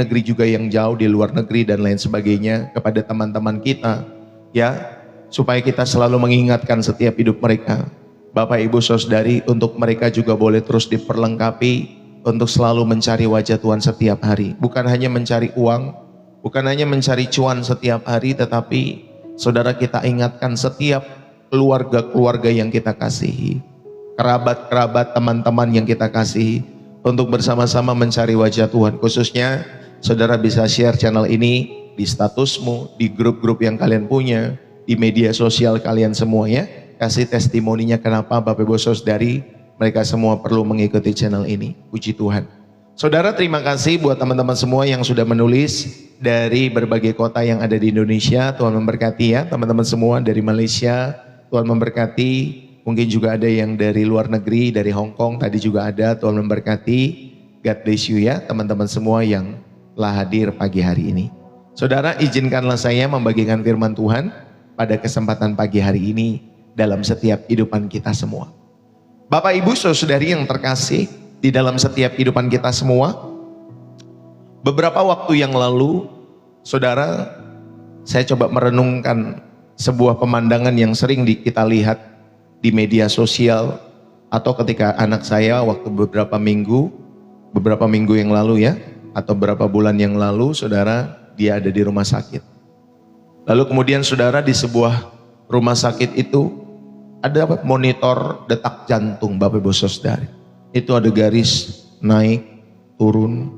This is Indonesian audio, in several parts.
negeri juga yang jauh di luar negeri dan lain sebagainya, kepada teman-teman kita ya, supaya kita selalu mengingatkan setiap hidup mereka, Bapak Ibu Saudari, untuk mereka juga boleh terus diperlengkapi untuk selalu mencari wajah Tuhan setiap hari, bukan hanya mencari uang, bukan hanya mencari cuan setiap hari, tetapi saudara, kita ingatkan setiap keluarga-keluarga yang kita kasihi, kerabat-kerabat, teman-teman yang kita kasihi, untuk bersama-sama mencari wajah Tuhan. Khususnya saudara bisa share channel ini di statusmu, di grup-grup yang kalian punya, di media sosial kalian semua ya. Kasih testimoninya kenapa Bapak Ibu Saudari mereka semua perlu mengikuti channel ini. Puji Tuhan. Saudara, terima kasih buat teman-teman semua yang sudah menulis dari berbagai kota yang ada di Indonesia. Tuhan memberkati ya teman-teman semua, dari Malaysia. Tuhan memberkati. Mungkin juga ada yang dari luar negeri, dari Hong Kong tadi juga ada. Tuhan memberkati. God bless you ya teman-teman semua yang telah hadir pagi hari ini. Saudara, izinkanlah saya membagikan firman Tuhan pada kesempatan pagi hari ini dalam setiap kehidupan kita semua. Bapak Ibu Saudari yang terkasih, di dalam setiap kehidupan kita semua, beberapa waktu yang lalu, saudara, saya coba merenungkan sebuah pemandangan yang sering kita lihat di media sosial, atau ketika anak saya waktu beberapa minggu yang lalu ya, atau beberapa bulan yang lalu, saudara, dia ada di rumah sakit. Lalu kemudian saudara, di sebuah rumah sakit itu ada monitor detak jantung Bapak Ibu Saudari. Itu ada garis naik, turun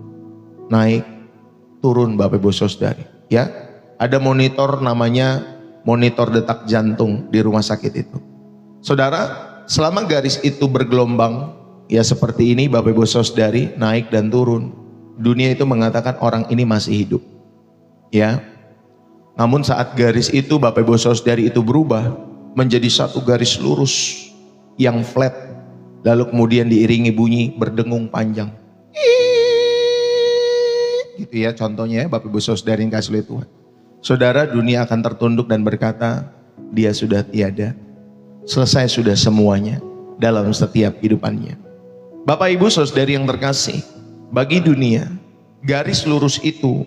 Bapak Ibu Saudari. Ya, ada monitor namanya monitor detak jantung di rumah sakit itu. Saudara, selama garis itu bergelombang, ya seperti ini Bapak Ibu Saudari, naik dan turun, dunia itu mengatakan orang ini masih hidup. Ya, namun saat garis itu Bapak Ibu Saudari itu berubah menjadi satu garis lurus yang flat, lalu kemudian diiringi bunyi berdengung panjang. Gitu ya contohnya ya Bapak Ibu Saudari yang kasih oleh Tuhan. Saudara, dunia akan tertunduk dan berkata, dia sudah tiada. Selesai sudah semuanya dalam setiap kehidupannya. Bapak Ibu Saudari yang terkasih, bagi dunia, garis lurus itu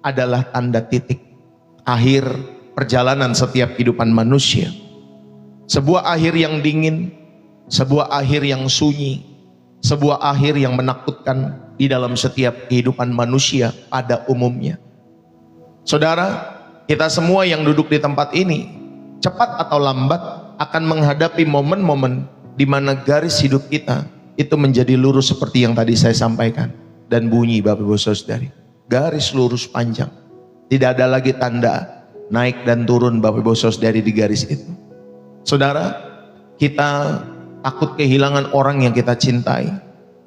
adalah tanda titik akhir perjalanan setiap kehidupan manusia. Sebuah akhir yang dingin, sebuah akhir yang sunyi, sebuah akhir yang menakutkan di dalam setiap kehidupan manusia pada umumnya. Saudara, kita semua yang duduk di tempat ini, cepat atau lambat akan menghadapi momen-momen di mana garis hidup kita itu menjadi lurus seperti yang tadi saya sampaikan. Dan bunyi Bapak Ibu Saudari, garis lurus panjang. Tidak ada lagi tanda naik dan turun Bapak Ibu Saudari di garis itu. Saudara, kita takut kehilangan orang yang kita cintai.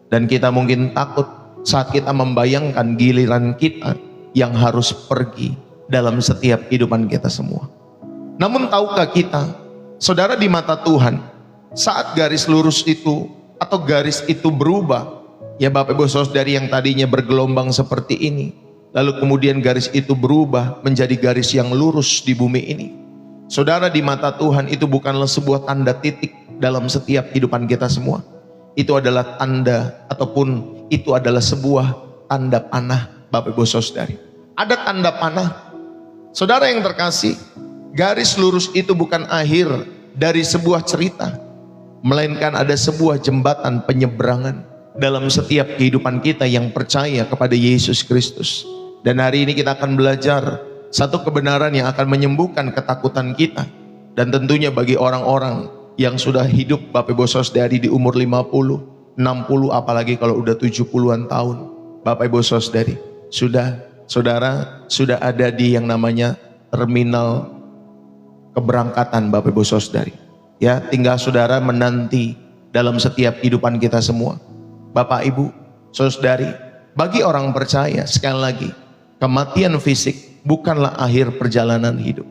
Dan kita mungkin takut saat kita membayangkan giliran kita yang harus pergi dalam setiap kehidupan kita semua. Namun tahukah kita, saudara, di mata Tuhan, saat garis lurus itu atau garis itu berubah, ya Bapak Ibu Saudari yang tadinya bergelombang seperti ini, lalu kemudian garis itu berubah menjadi garis yang lurus di bumi ini. Saudara, di mata Tuhan itu bukanlah sebuah tanda titik dalam setiap kehidupan kita semua. Itu adalah tanda, ataupun itu adalah sebuah tanda panah Bapak Ibu Saudari. Ada tanda panah. Saudara yang terkasih, garis lurus itu bukan akhir dari sebuah cerita, melainkan ada sebuah jembatan penyeberangan dalam setiap kehidupan kita yang percaya kepada Yesus Kristus. Dan hari ini kita akan belajar satu kebenaran yang akan menyembuhkan ketakutan kita. Dan tentunya bagi orang-orang yang sudah hidup Bapak Ibu Saudari di umur 50, 60, apalagi kalau udah 70-an tahun, Bapak Ibu Saudari, saudara sudah ada di yang namanya terminal keberangkatan Bapak Ibu Saudari. Ya, tinggal saudara menanti dalam setiap kehidupan kita semua. Bapak Ibu Saudari, bagi orang percaya, sekali lagi, kematian fisik bukanlah akhir perjalanan hidup,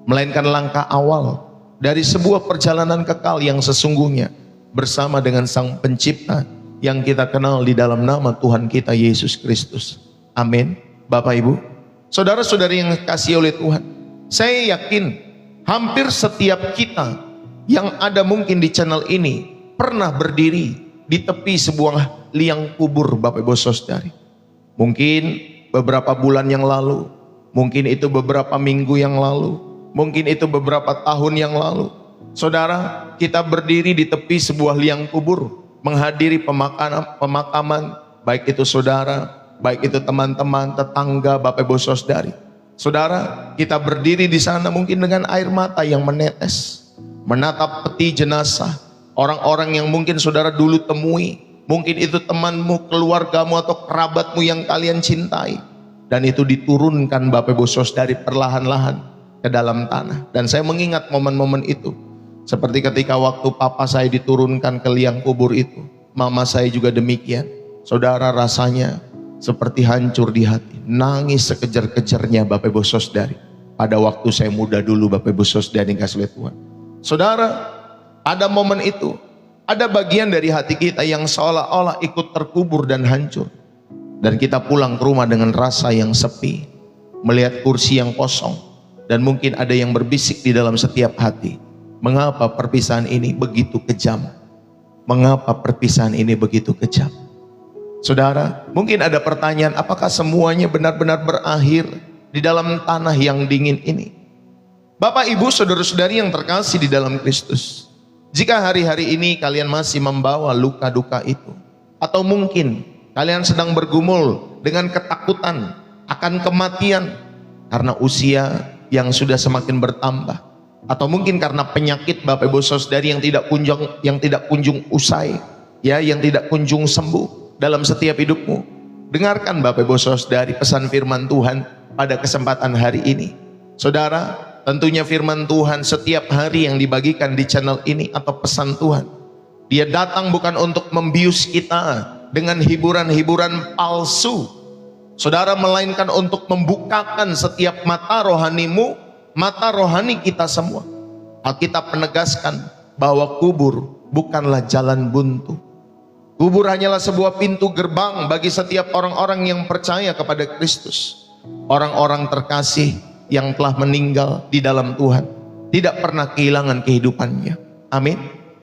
melainkan langkah awal dari sebuah perjalanan kekal yang sesungguhnya bersama dengan Sang Pencipta yang kita kenal di dalam nama Tuhan kita Yesus Kristus. Amin. Bapak Ibu, saudara-saudari yang kasih oleh Tuhan, saya yakin hampir setiap kita yang ada mungkin di channel ini pernah berdiri di tepi sebuah liang kubur Bapak Ibu Saudari. Mungkin beberapa bulan yang lalu, mungkin itu beberapa minggu yang lalu, mungkin itu beberapa tahun yang lalu. Saudara, kita berdiri di tepi sebuah liang kubur, menghadiri pemakaman, baik itu saudara, baik itu teman-teman, tetangga, Bapak Ibu Saudari. Saudara, kita berdiri di sana mungkin dengan air mata yang menetes, menatap peti jenazah, orang-orang yang mungkin saudara dulu temui, mungkin itu temanmu, keluargamu, atau kerabatmu yang kalian cintai. Dan itu diturunkan Bapak Ibu Saudari perlahan-lahan ke dalam tanah. Dan saya mengingat momen-momen itu. Seperti ketika waktu papa saya diturunkan ke liang kubur itu, mama saya juga demikian. Saudara, rasanya seperti hancur di hati, nangis sekejar-kejarnya Bapak Ibu Saudari. Pada waktu saya muda dulu Bapak Ibu Saudari yang kasih oleh Tuhan. Saudara, ada momen itu, ada bagian dari hati kita yang seolah-olah ikut terkubur dan hancur. Dan kita pulang ke rumah dengan rasa yang sepi, melihat kursi yang kosong, dan mungkin ada yang berbisik di dalam setiap hati. Mengapa perpisahan ini begitu kejam? Mengapa perpisahan ini begitu kejam? Saudara, mungkin ada pertanyaan, apakah semuanya benar-benar berakhir di dalam tanah yang dingin ini? Bapak, Ibu, saudara-saudari yang terkasih di dalam Kristus, jika hari-hari ini kalian masih membawa luka duka itu, atau mungkin kalian sedang bergumul dengan ketakutan akan kematian karena usia yang sudah semakin bertambah, atau mungkin karena penyakit Bapak Ibu Saudari yang tidak kunjung usai, ya, yang tidak kunjung sembuh dalam setiap hidupmu. Dengarkan Bapak Ibu Saudari pesan firman Tuhan pada kesempatan hari ini. Saudara, tentunya firman Tuhan setiap hari yang dibagikan di channel ini atau pesan Tuhan, dia datang bukan untuk membius kita dengan hiburan-hiburan palsu, saudara, melainkan untuk membukakan setiap mata rohanimu, mata rohani kita semua. Alkitab menegaskan bahwa kubur bukanlah jalan buntu. Kubur hanyalah sebuah pintu gerbang bagi setiap orang-orang yang percaya kepada Kristus. Orang-orang terkasih yang telah meninggal di dalam Tuhan tidak pernah kehilangan kehidupannya. Amin.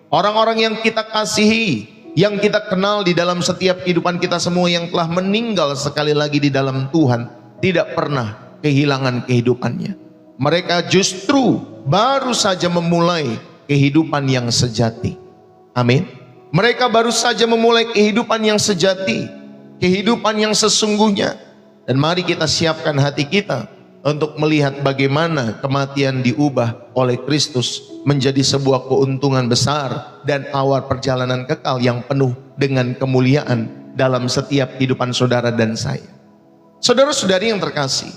Orang-orang yang kita kasihi, yang kita kenal di dalam setiap kehidupan kita semua, yang telah meninggal sekali lagi di dalam Tuhan, tidak pernah kehilangan kehidupannya. Mereka justru baru saja memulai kehidupan yang sejati. Amin. Mereka baru saja memulai kehidupan yang sejati, kehidupan yang sesungguhnya. Dan mari kita siapkan hati kita untuk melihat bagaimana kematian diubah oleh Kristus menjadi sebuah keuntungan besar dan awal perjalanan kekal yang penuh dengan kemuliaan dalam setiap kehidupan saudara dan saya. Saudara-saudari yang terkasih,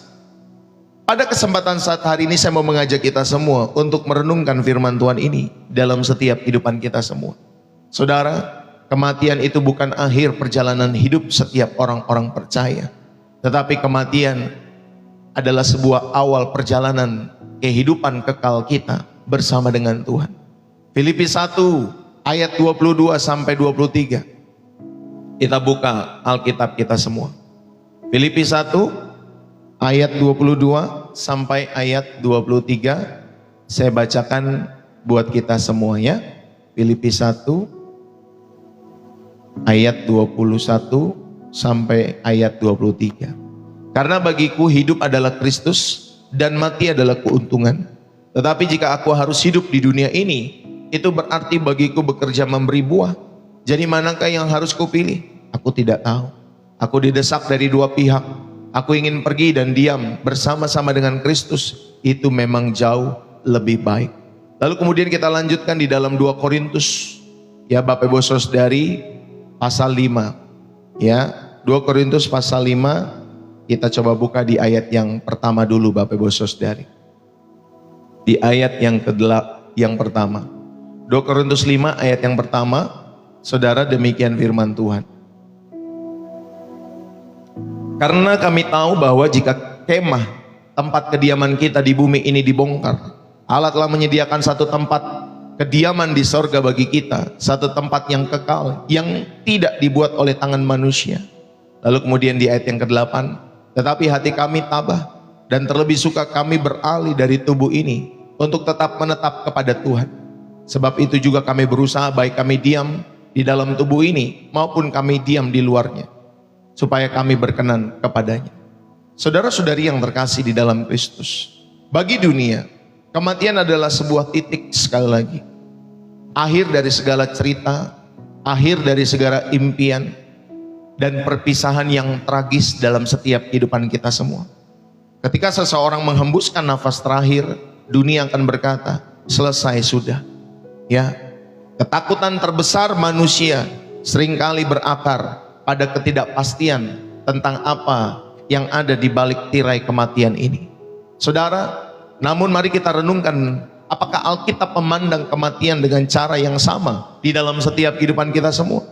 pada kesempatan saat hari ini saya mau mengajak kita semua untuk merenungkan firman Tuhan ini dalam setiap kehidupan kita semua. Saudara, kematian itu bukan akhir perjalanan hidup setiap orang-orang percaya, tetapi kematian adalah sebuah awal perjalanan kehidupan kekal kita bersama dengan Tuhan. Filipi 1 ayat 22 sampai 23. Kita buka Alkitab kita semua. Filipi 1 ayat 22 sampai ayat 23. Saya bacakan buat kita semuanya. Filipi 1 ayat 21 sampai ayat 23. Karena bagiku hidup adalah Kristus dan mati adalah keuntungan. Tetapi jika aku harus hidup di dunia ini, itu berarti bagiku bekerja memberi buah. Jadi manakah yang harus kupilih? Aku tidak tahu. Aku didesak dari dua pihak. Aku ingin pergi dan diam bersama-sama dengan Kristus. Itu memang jauh lebih baik. Lalu kemudian kita lanjutkan di dalam 2 Korintus. Ya Bapak Ibu Saudari, pasal 5. Ya, 2 Korintus pasal 5. Kita coba buka di ayat yang pertama dulu Bapak Ibu Saudari. Di ayat yang pertama. 2 Korintus 5 ayat yang pertama. Saudara, demikian firman Tuhan. Karena kami tahu bahwa jika kemah, tempat kediaman kita di bumi ini dibongkar, Allah telah menyediakan satu tempat kediaman di sorga bagi kita, satu tempat yang kekal, yang tidak dibuat oleh tangan manusia. Lalu kemudian di ayat yang ke-8, tetapi hati kami tabah dan terlebih suka kami beralih dari tubuh ini untuk tetap menetap kepada Tuhan. Sebab itu juga kami berusaha baik kami diam di dalam tubuh ini maupun kami diam di luarnya, supaya kami berkenan kepadanya. Saudara-saudari yang terkasih di dalam Kristus, bagi dunia, kematian adalah sebuah titik sekali lagi. Akhir dari segala cerita, akhir dari segala impian, dan perpisahan yang tragis dalam setiap kehidupan kita semua. Ketika seseorang menghembuskan nafas terakhir, dunia akan berkata, selesai sudah. Ya, ketakutan terbesar manusia seringkali berakar pada ketidakpastian tentang apa yang ada di balik tirai kematian ini. Saudara, namun mari kita renungkan, apakah Alkitab memandang kematian dengan cara yang sama di dalam setiap kehidupan kita semua?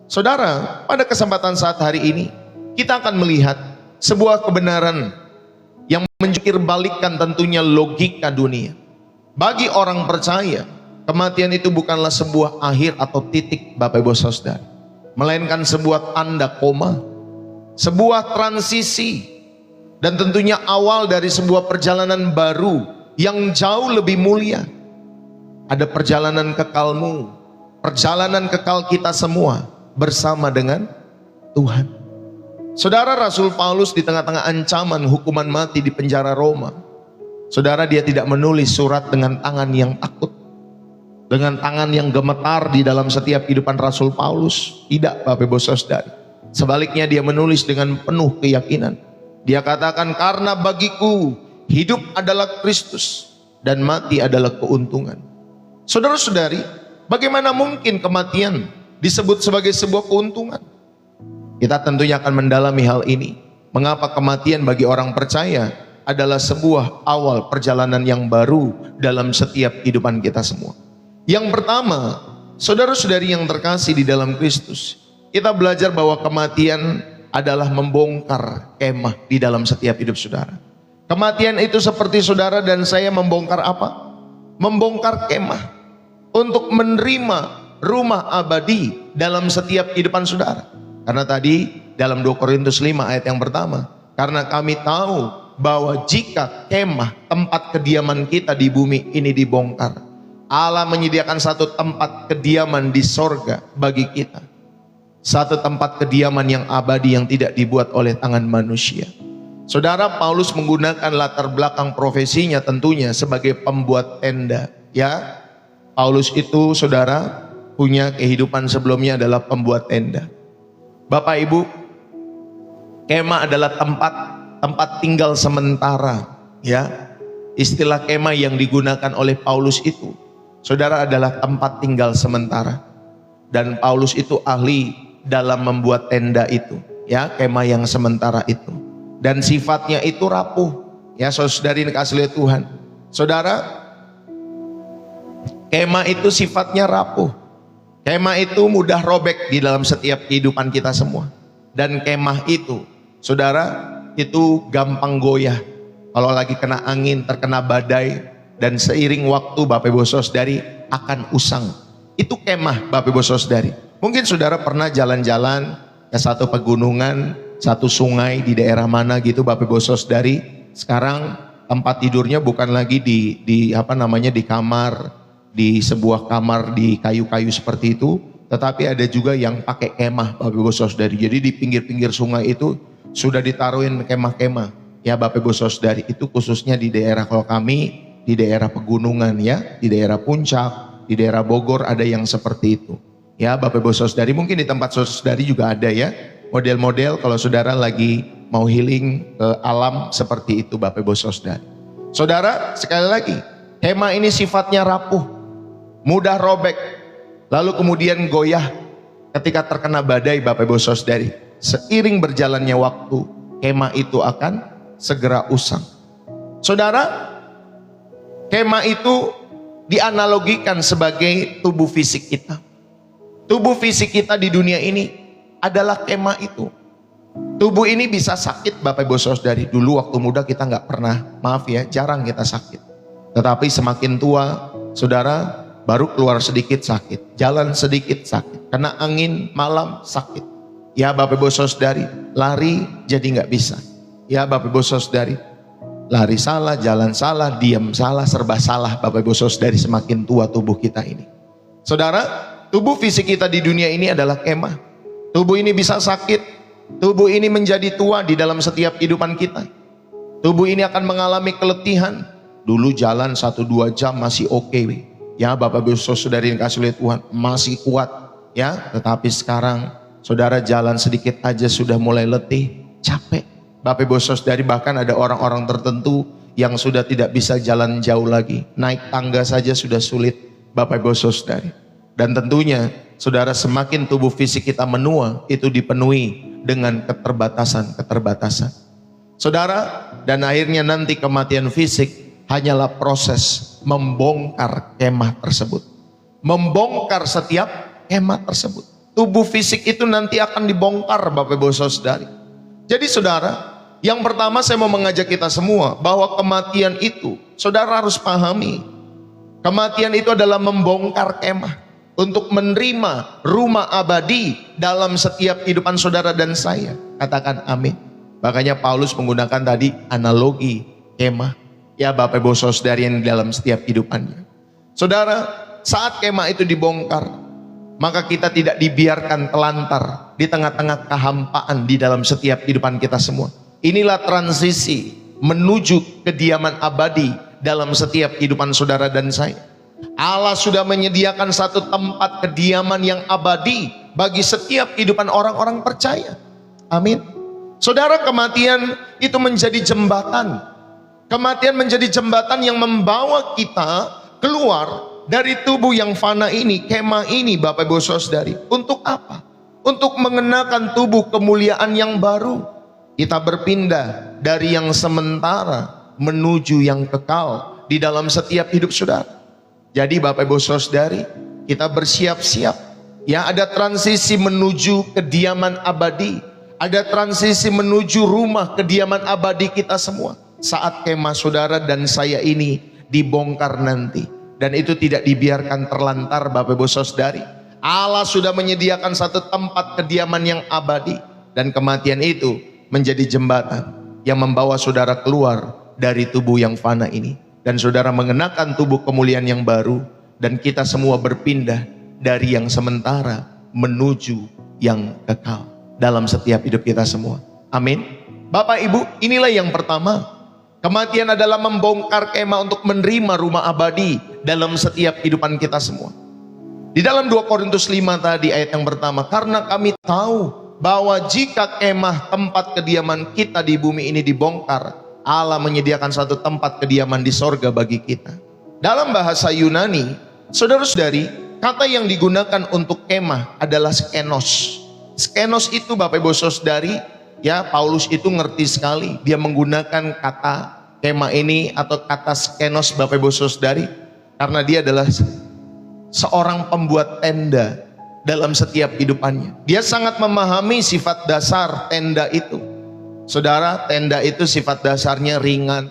Saudara, pada kesempatan saat hari ini, kita akan melihat sebuah kebenaran yang menjungkir balikkan tentunya logika dunia. Bagi orang percaya, kematian itu bukanlah sebuah akhir atau titik, Bapak Ibu Saudara, melainkan sebuah tanda koma, sebuah transisi, dan tentunya awal dari sebuah perjalanan baru yang jauh lebih mulia. Ada perjalanan kekalmu, perjalanan kekal kita semua bersama dengan Tuhan. Saudara, Rasul Paulus di tengah-tengah ancaman hukuman mati di penjara Roma, saudara, dia tidak menulis surat dengan tangan yang takut, dengan tangan yang gemetar di dalam setiap kehidupan Rasul Paulus. Tidak, Bapak Ibu Saudara. Sebaliknya dia menulis dengan penuh keyakinan. Dia katakan, karena bagiku hidup adalah Kristus dan mati adalah keuntungan. Saudara-saudari, bagaimana mungkin kematian disebut sebagai sebuah keuntungan? Kita tentunya akan mendalami hal ini. Mengapa kematian bagi orang percaya adalah sebuah awal perjalanan yang baru dalam setiap kehidupan kita semua. Yang pertama, saudara-saudari yang terkasih di dalam Kristus, kita belajar bahwa kematian adalah membongkar kemah di dalam setiap hidup saudara. Kematian itu seperti saudara dan saya membongkar apa? Membongkar kemah untuk menerima rumah abadi dalam setiap kehidupan saudara. Karena tadi dalam 2 Korintus 5 ayat yang pertama, karena kami tahu bahwa jika kemah tempat kediaman kita di bumi ini dibongkar, Allah menyediakan satu tempat kediaman di sorga bagi kita. Satu tempat kediaman yang abadi yang tidak dibuat oleh tangan manusia. Saudara, Paulus menggunakan latar belakang profesinya tentunya sebagai pembuat tenda. Ya, Paulus itu saudara punya kehidupan sebelumnya adalah pembuat tenda. Bapak Ibu, kemah adalah tempat tinggal sementara. Ya, istilah kemah yang digunakan oleh Paulus itu, saudara, adalah tempat tinggal sementara. Dan Paulus itu ahli dalam membuat tenda itu, ya, kemah yang sementara itu, dan sifatnya itu rapuh. Ya, saudari dikasihi Tuhan, saudara, kemah itu sifatnya rapuh. Kemah itu mudah robek di dalam setiap kehidupan kita semua. Dan kemah itu, saudara, itu gampang goyah kalau lagi kena angin, terkena badai, dan seiring waktu Bapak Ibu Saudari akan usang. Itu kemah, Bapak Ibu Saudari. Mungkin saudara pernah jalan-jalan ke satu pegunungan, satu sungai di daerah mana gitu, Bapak Ibu Saudari. Sekarang tempat tidurnya bukan lagi di kamar, di sebuah kamar di kayu-kayu seperti itu, tetapi ada juga yang pakai kemah, Bapak Ibu Saudari. Jadi di pinggir-pinggir sungai itu sudah ditaruhin kemah-kemah. Ya, Bapak Ibu Saudari, itu khususnya di daerah, kalau kami di daerah pegunungan, ya, di daerah Puncak, di daerah Bogor ada yang seperti itu. Ya, Bapak Ibu Saudari, mungkin di tempat saudari juga ada, ya, model-model kalau saudara lagi mau healing ke alam seperti itu, Bapak Ibu Saudari. Saudara, sekali lagi, kemah ini sifatnya rapuh, mudah robek, lalu kemudian goyah ketika terkena badai, Bapak Ibu Saudari. Seiring berjalannya waktu, kemah itu akan segera usang. Saudara, kemah itu dianalogikan sebagai tubuh fisik kita. Tubuh fisik kita di dunia ini adalah kemah itu. Tubuh ini bisa sakit, Bapak Ibu Saudari. Dulu waktu muda kita nggak pernah, maaf ya, jarang kita sakit. Tetapi semakin tua, saudara, baru keluar sedikit sakit, jalan sedikit sakit, kena angin malam sakit. Ya, Bapak Ibu Saudari, lari jadi nggak bisa. Ya, Bapak Ibu Saudari, lari salah, jalan salah, diam salah, serba salah, Bapak Ibu Saudari, semakin tua tubuh kita ini. Saudara, tubuh fisik kita di dunia ini adalah kemah. Tubuh ini bisa sakit, Tubuh ini menjadi tua di dalam setiap kehidupan kita. Tubuh ini akan mengalami keletihan. Dulu jalan 1-2 jam masih oke. Ya Bapak Ibu Saudari yang kasih oleh Tuhan, masih kuat. Ya, tetapi sekarang saudara jalan sedikit aja sudah mulai letih, capek. Bapak Ibu Saudari, bahkan ada orang-orang tertentu yang sudah tidak bisa jalan jauh lagi. Naik tangga saja sudah sulit, Bapak Ibu Saudari. Dan tentunya saudara, semakin tubuh fisik kita menua, itu dipenuhi dengan keterbatasan. Saudara, dan akhirnya nanti kematian fisik hanyalah proses membongkar kemah tersebut. Membongkar setiap kemah tersebut. Tubuh fisik itu nanti akan dibongkar Bapak Ibu Saudari. Jadi saudara, yang pertama saya mau mengajak kita semua bahwa kematian itu, saudara harus pahami. Kematian itu adalah membongkar kemah untuk menerima rumah abadi dalam setiap kehidupan saudara dan saya. Katakan amin. Makanya Paulus menggunakan tadi analogi kemah. Ya Bapak Ibu Saudari yang dalam setiap kehidupannya. Saudara, saat kemah itu dibongkar, maka kita tidak dibiarkan telantar di tengah-tengah kehampaan di dalam setiap kehidupan kita semua. Inilah transisi menuju kediaman abadi dalam setiap kehidupan saudara dan saya. Allah sudah menyediakan satu tempat kediaman yang abadi bagi setiap kehidupan orang-orang percaya. Amin. Saudara, kematian itu menjadi jembatan. Kematian menjadi jembatan yang membawa kita keluar dari tubuh yang fana ini, kemah ini Bapak Ibu Saudari. Untuk apa? Untuk mengenakan tubuh kemuliaan yang baru. Kita berpindah dari yang sementara menuju yang kekal di dalam setiap hidup saudara. Jadi Bapak Ibu Saudari, kita bersiap-siap. Ya, ada transisi menuju kediaman abadi. Ada transisi menuju rumah kediaman abadi kita semua. Saat kemah saudara dan saya ini dibongkar nanti. Dan itu tidak dibiarkan terlantar Bapak Ibu Saudari. Allah sudah menyediakan satu tempat kediaman yang abadi. Dan kematian itu menjadi jembatan yang membawa saudara keluar dari tubuh yang fana ini. Dan saudara mengenakan tubuh kemuliaan yang baru. Dan kita semua berpindah dari yang sementara menuju yang kekal dalam setiap hidup kita semua. Amin. Bapak Ibu, inilah yang pertama. Kematian adalah membongkar kemah untuk menerima rumah abadi dalam setiap kehidupan kita semua. Di dalam 2 Korintus 5 tadi ayat yang pertama, karena kami tahu bahwa jika kemah tempat kediaman kita di bumi ini dibongkar, Allah menyediakan satu tempat kediaman di sorga bagi kita. Dalam bahasa Yunani, saudara-saudari, kata yang digunakan untuk kemah adalah skenos. Skenos itu Bapak Ibu Saudari, ya Paulus itu ngerti sekali. Dia menggunakan kata kemah ini atau kata skenos Bapak Ibu Saudari, karena dia adalah seorang pembuat tenda dalam setiap kehidupannya. Dia sangat memahami sifat dasar tenda itu. Saudara, tenda itu sifat dasarnya ringan.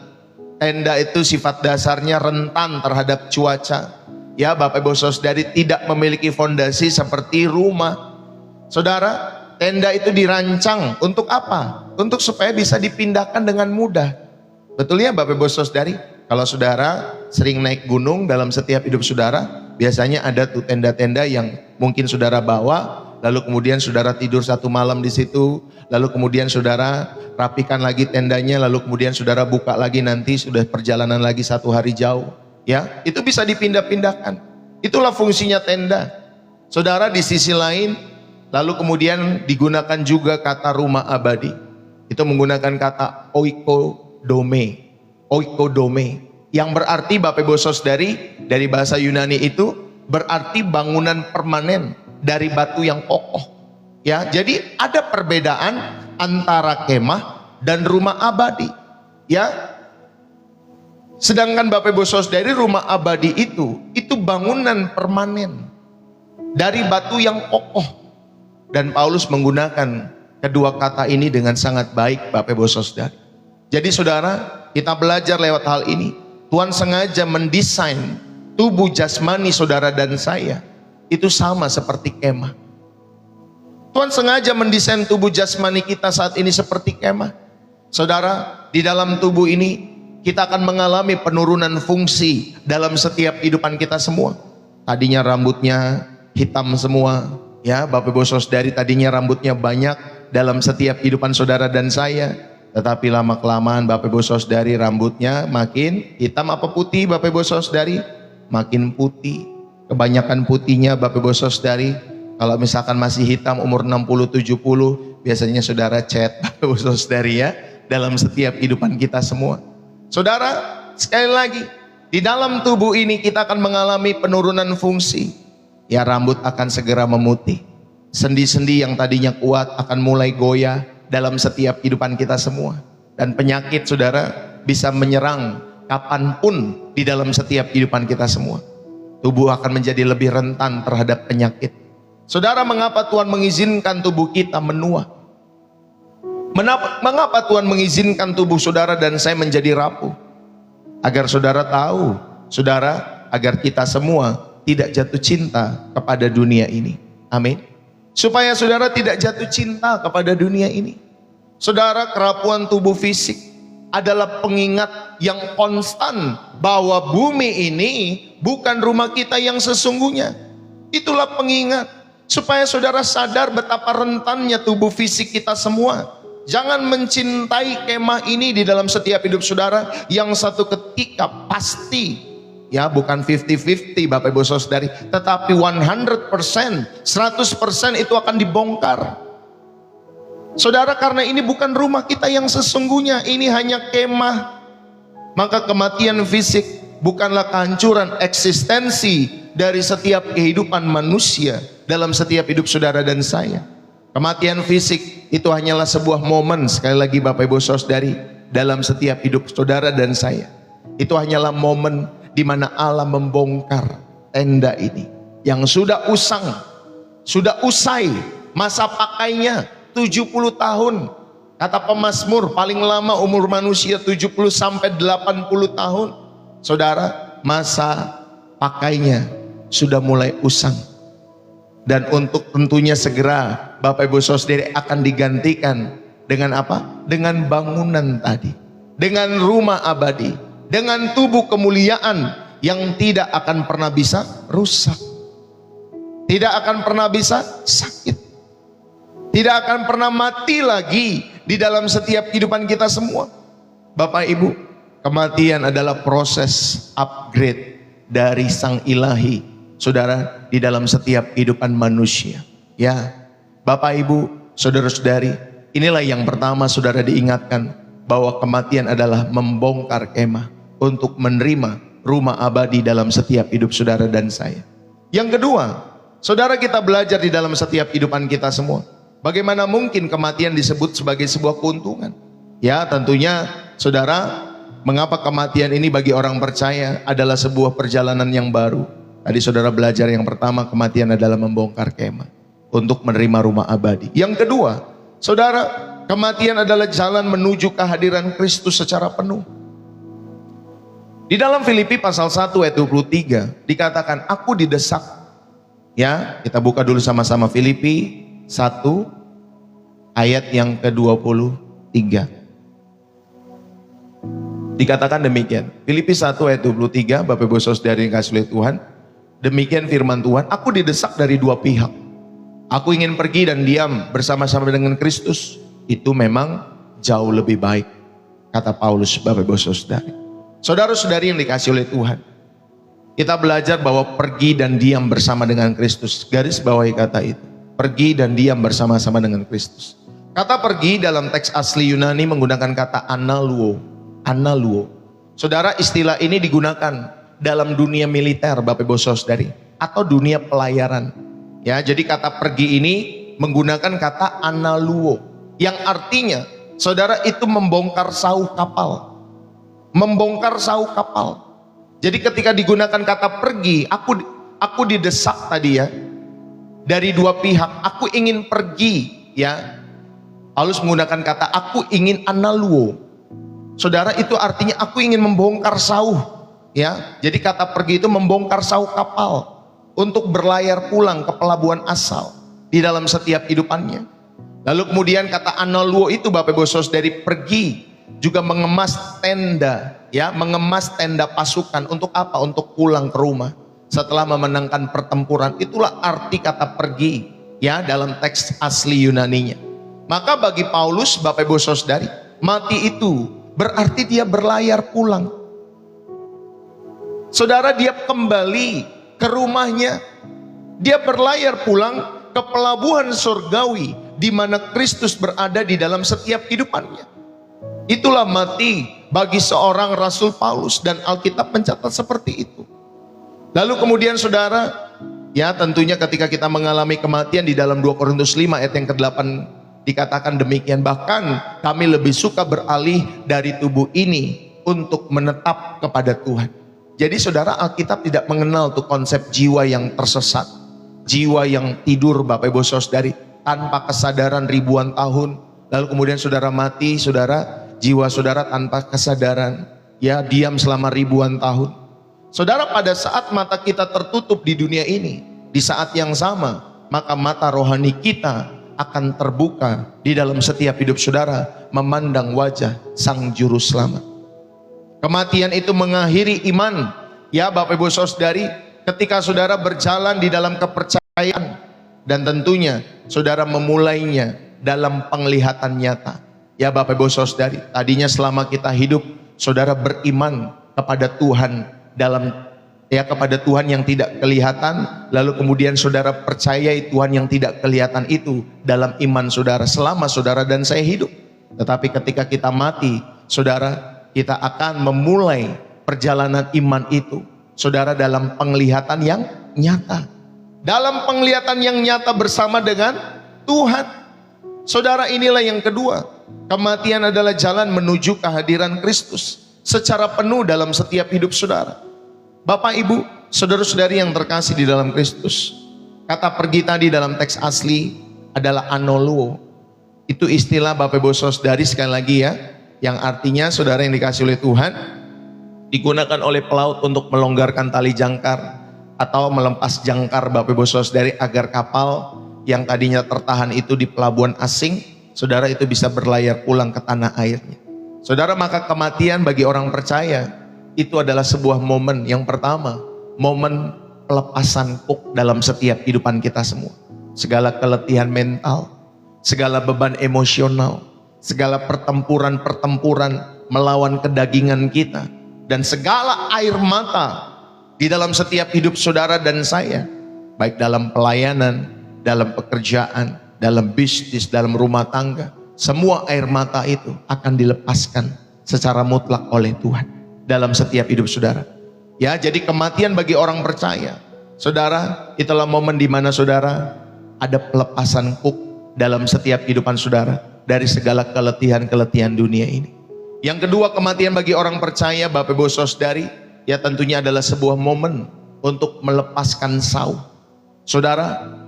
Tenda itu sifat dasarnya rentan terhadap cuaca. Ya Bapak Ibu Saudari, tidak memiliki fondasi seperti rumah. Saudara, tenda itu dirancang untuk apa? Untuk supaya bisa dipindahkan dengan mudah. Betul ya Bapak Ibu Saudari? Kalau saudara sering naik gunung dalam setiap hidup saudara, biasanya ada tuh tenda-tenda yang mungkin saudara bawa, lalu kemudian saudara tidur 1 malam di situ, lalu kemudian saudara rapikan lagi tendanya, lalu kemudian saudara buka lagi nanti sudah perjalanan lagi 1 hari jauh. Ya, itu bisa dipindah-pindahkan. Itulah fungsinya tenda. Saudara, di sisi lain, lalu kemudian digunakan juga kata rumah abadi. Itu menggunakan kata oikodome. Oikodome. Yang berarti Bapak Ibu Saudari, dari bahasa Yunani itu berarti bangunan permanen dari batu yang kokoh. Ya, jadi ada perbedaan antara kemah dan rumah abadi. Ya. Sedangkan Bapak Ibu Saudari, rumah abadi itu bangunan permanen dari batu yang kokoh. Dan Paulus menggunakan kedua kata ini dengan sangat baik Bapak Ibu Saudari. Jadi saudara, kita belajar lewat hal ini. Tuhan sengaja mendesain tubuh jasmani saudara dan saya itu sama seperti kemah. Tuhan sengaja mendesain tubuh jasmani kita saat ini seperti kemah. Saudara, di dalam tubuh ini kita akan mengalami penurunan fungsi dalam setiap kehidupan kita semua. Tadinya rambutnya hitam semua. Ya, Bapak Ibu Saudari, tadinya rambutnya banyak dalam setiap kehidupan saudara dan saya. Tetapi lama-kelamaan Bapak Ibu Saudari, rambutnya makin hitam apa putih Bapak Ibu Saudari? Makin putih. Kebanyakan putihnya Bapak Ibu Saudari. Kalau misalkan masih hitam umur 60-70, biasanya saudara chat Bapak Ibu Saudari ya. Dalam setiap kehidupan kita semua. Saudara, sekali lagi, di dalam tubuh ini kita akan mengalami penurunan fungsi. Ya, rambut akan segera memutih. Sendi-sendi yang tadinya kuat akan mulai goyah dalam setiap kehidupan kita semua. Dan penyakit saudara bisa menyerang kapanpun di dalam setiap kehidupan kita semua. Tubuh akan menjadi lebih rentan terhadap penyakit. Saudara, mengapa Tuhan mengizinkan tubuh kita menua? Mengapa Tuhan mengizinkan tubuh saudara dan saya menjadi rapuh? Agar saudara tahu, saudara, agar kita semua tidak jatuh cinta kepada dunia ini. Amin. Supaya saudara tidak jatuh cinta kepada dunia ini. Saudara, kerapuhan tubuh fisik adalah pengingat yang konstan bahwa bumi ini bukan rumah kita yang sesungguhnya. Itulah pengingat supaya saudara sadar betapa rentannya tubuh fisik kita semua. Jangan mencintai kemah ini di dalam setiap hidup saudara yang satu ketika pasti, ya, bukan 50-50 Bapak Ibu Saudari, tetapi 100%, 100% itu akan dibongkar. Saudara, karena ini bukan rumah kita yang sesungguhnya, ini hanya kemah. Maka kematian fisik bukanlah kehancuran eksistensi dari setiap kehidupan manusia dalam setiap hidup saudara dan saya. Kematian fisik itu hanyalah sebuah momen, sekali lagi Bapak Ibu Saudari, dalam setiap hidup saudara dan saya. Itu hanyalah momen di mana Allah membongkar tenda ini yang sudah usang, sudah usai masa pakainya 70 tahun. Kata pemazmur, paling lama umur manusia 70 sampai 80 tahun. Saudara, masa pakainya sudah mulai usang. Dan untuk tentunya segera Bapak Ibu Saudari akan digantikan dengan apa? Dengan bangunan tadi, dengan rumah abadi, dengan tubuh kemuliaan yang tidak akan pernah bisa rusak, tidak akan pernah bisa sakit, tidak akan pernah mati lagi di dalam setiap kehidupan kita semua. Bapak Ibu, kematian adalah proses upgrade dari Sang Ilahi, saudara, di dalam setiap kehidupan manusia. Ya, Bapak Ibu, saudara-saudari, inilah yang pertama saudara diingatkan bahwa kematian adalah membongkar kemah untuk menerima rumah abadi dalam setiap hidup saudara dan saya. Yang kedua, saudara, kita belajar di dalam setiap kehidupan kita semua. Bagaimana mungkin kematian disebut sebagai sebuah keuntungan? Ya, tentunya saudara, mengapa kematian ini bagi orang percaya adalah sebuah perjalanan yang baru? Tadi saudara belajar yang pertama, kematian adalah membongkar kemah untuk menerima rumah abadi. Yang kedua, saudara, kematian adalah jalan menuju kehadiran Kristus secara penuh. Di dalam Filipi pasal 1 ayat 23 dikatakan, aku didesak. Ya, kita buka dulu sama-sama Filipi 1 ayat yang ke-23. Dikatakan demikian. Filipi 1 ayat 23, Bapak Ibu Saudari yang kasih oleh Tuhan. Demikian firman Tuhan, aku didesak dari dua pihak. Aku ingin pergi dan diam bersama-sama dengan Kristus. Itu memang jauh lebih baik, kata Paulus, Bapak Ibu Saudari. Saudara-saudari yang dikasih oleh Tuhan, kita belajar bahwa pergi dan diam bersama dengan Kristus. Garis bawahi kata itu, pergi dan diam bersama-sama dengan Kristus. Kata pergi dalam teks asli Yunani menggunakan kata analuo. Analuo. Saudara, istilah ini digunakan dalam dunia militer, Bapak Ibu Saudari, atau dunia pelayaran. Ya, jadi kata pergi ini menggunakan kata analuo, yang artinya, saudara, itu membongkar sauh kapal. Membongkar sauh kapal. Jadi ketika digunakan kata pergi, aku didesak tadi ya, dari dua pihak. Aku ingin pergi, ya. Paulus menggunakan kata aku ingin analuo. Saudara, itu artinya aku ingin membongkar sauh. Ya, jadi kata pergi itu membongkar sauh kapal untuk berlayar pulang ke pelabuhan asal di dalam setiap kehidupannya. Lalu kemudian kata analuo itu, Bapak Ibu Saudari, pergi juga mengemas tenda, ya, mengemas tenda pasukan untuk apa? Untuk pulang ke rumah setelah memenangkan pertempuran. Itulah arti kata pergi, ya, dalam teks asli Yunaninya. Maka bagi Paulus, Bapak Ibu Saudari, mati itu berarti dia berlayar pulang. Saudara, dia kembali ke rumahnya. Dia berlayar pulang ke pelabuhan surgawi di mana Kristus berada di dalam setiap kehidupannya. Itulah mati bagi seorang Rasul Paulus, dan Alkitab mencatat seperti itu. Lalu kemudian saudara, ya tentunya ketika kita mengalami kematian di dalam 2 Korintus 5 ayat yang ke-8 dikatakan demikian, bahkan kami lebih suka beralih dari tubuh ini untuk menetap kepada Tuhan. Jadi saudara, Alkitab tidak mengenal tuh konsep jiwa yang tersesat, jiwa yang tidur Bapak Ibu Saudari tanpa kesadaran ribuan tahun, lalu kemudian saudara mati, saudara, jiwa saudara tanpa kesadaran, ya diam selama ribuan tahun. Saudara, pada saat mata kita tertutup di dunia ini, di saat yang sama, maka mata rohani kita akan terbuka di dalam setiap hidup saudara, memandang wajah Sang Juru Selamat. Kematian itu mengakhiri iman, ya Bapak Ibu Saudari, ketika saudara berjalan di dalam kepercayaan, dan tentunya saudara memulainya dalam penglihatan nyata. Ya Bapak Ibu Saudari, tadinya selama kita hidup, saudara beriman kepada Tuhan kepada Tuhan yang tidak kelihatan, lalu kemudian saudara percayai Tuhan yang tidak kelihatan itu dalam iman saudara selama saudara dan saya hidup. Tetapi ketika kita mati, saudara, kita akan memulai perjalanan iman itu, saudara, dalam penglihatan yang nyata. Dalam penglihatan yang nyata bersama dengan Tuhan. Saudara, inilah yang kedua. Kematian adalah jalan menuju kehadiran Kristus secara penuh dalam setiap hidup saudara. Bapak, Ibu, saudara-saudari yang terkasih di dalam Kristus, kata pergi tadi dalam teks asli adalah anoluo. Itu istilah Bapak Ibu Saudari sekali lagi ya, yang artinya saudara yang dikasih oleh Tuhan, digunakan oleh pelaut untuk melonggarkan tali jangkar atau melepas jangkar Bapak Ibu Saudari, agar kapal yang tadinya tertahan itu di pelabuhan asing, saudara, itu bisa berlayar pulang ke tanah airnya. Saudara, maka kematian bagi orang percaya itu adalah sebuah momen yang pertama, momen pelepasan kuk dalam setiap kehidupan kita semua. Segala keletihan mental, segala beban emosional, segala pertempuran-pertempuran melawan kedagingan kita, dan segala air mata di dalam setiap hidup saudara dan saya, baik dalam pelayanan, dalam pekerjaan, dalam bisnis, dalam rumah tangga, semua air mata itu akan dilepaskan secara mutlak oleh Tuhan dalam setiap hidup saudara. Ya, jadi kematian bagi orang percaya, saudara, itulah momen di mana saudara ada pelepasan kuk dalam setiap kehidupan saudara dari segala keletihan-keletihan dunia ini. Yang kedua, kematian bagi orang percaya, Bapak Ibu Saudari, ya tentunya adalah sebuah momen untuk melepaskan sauh. Saudara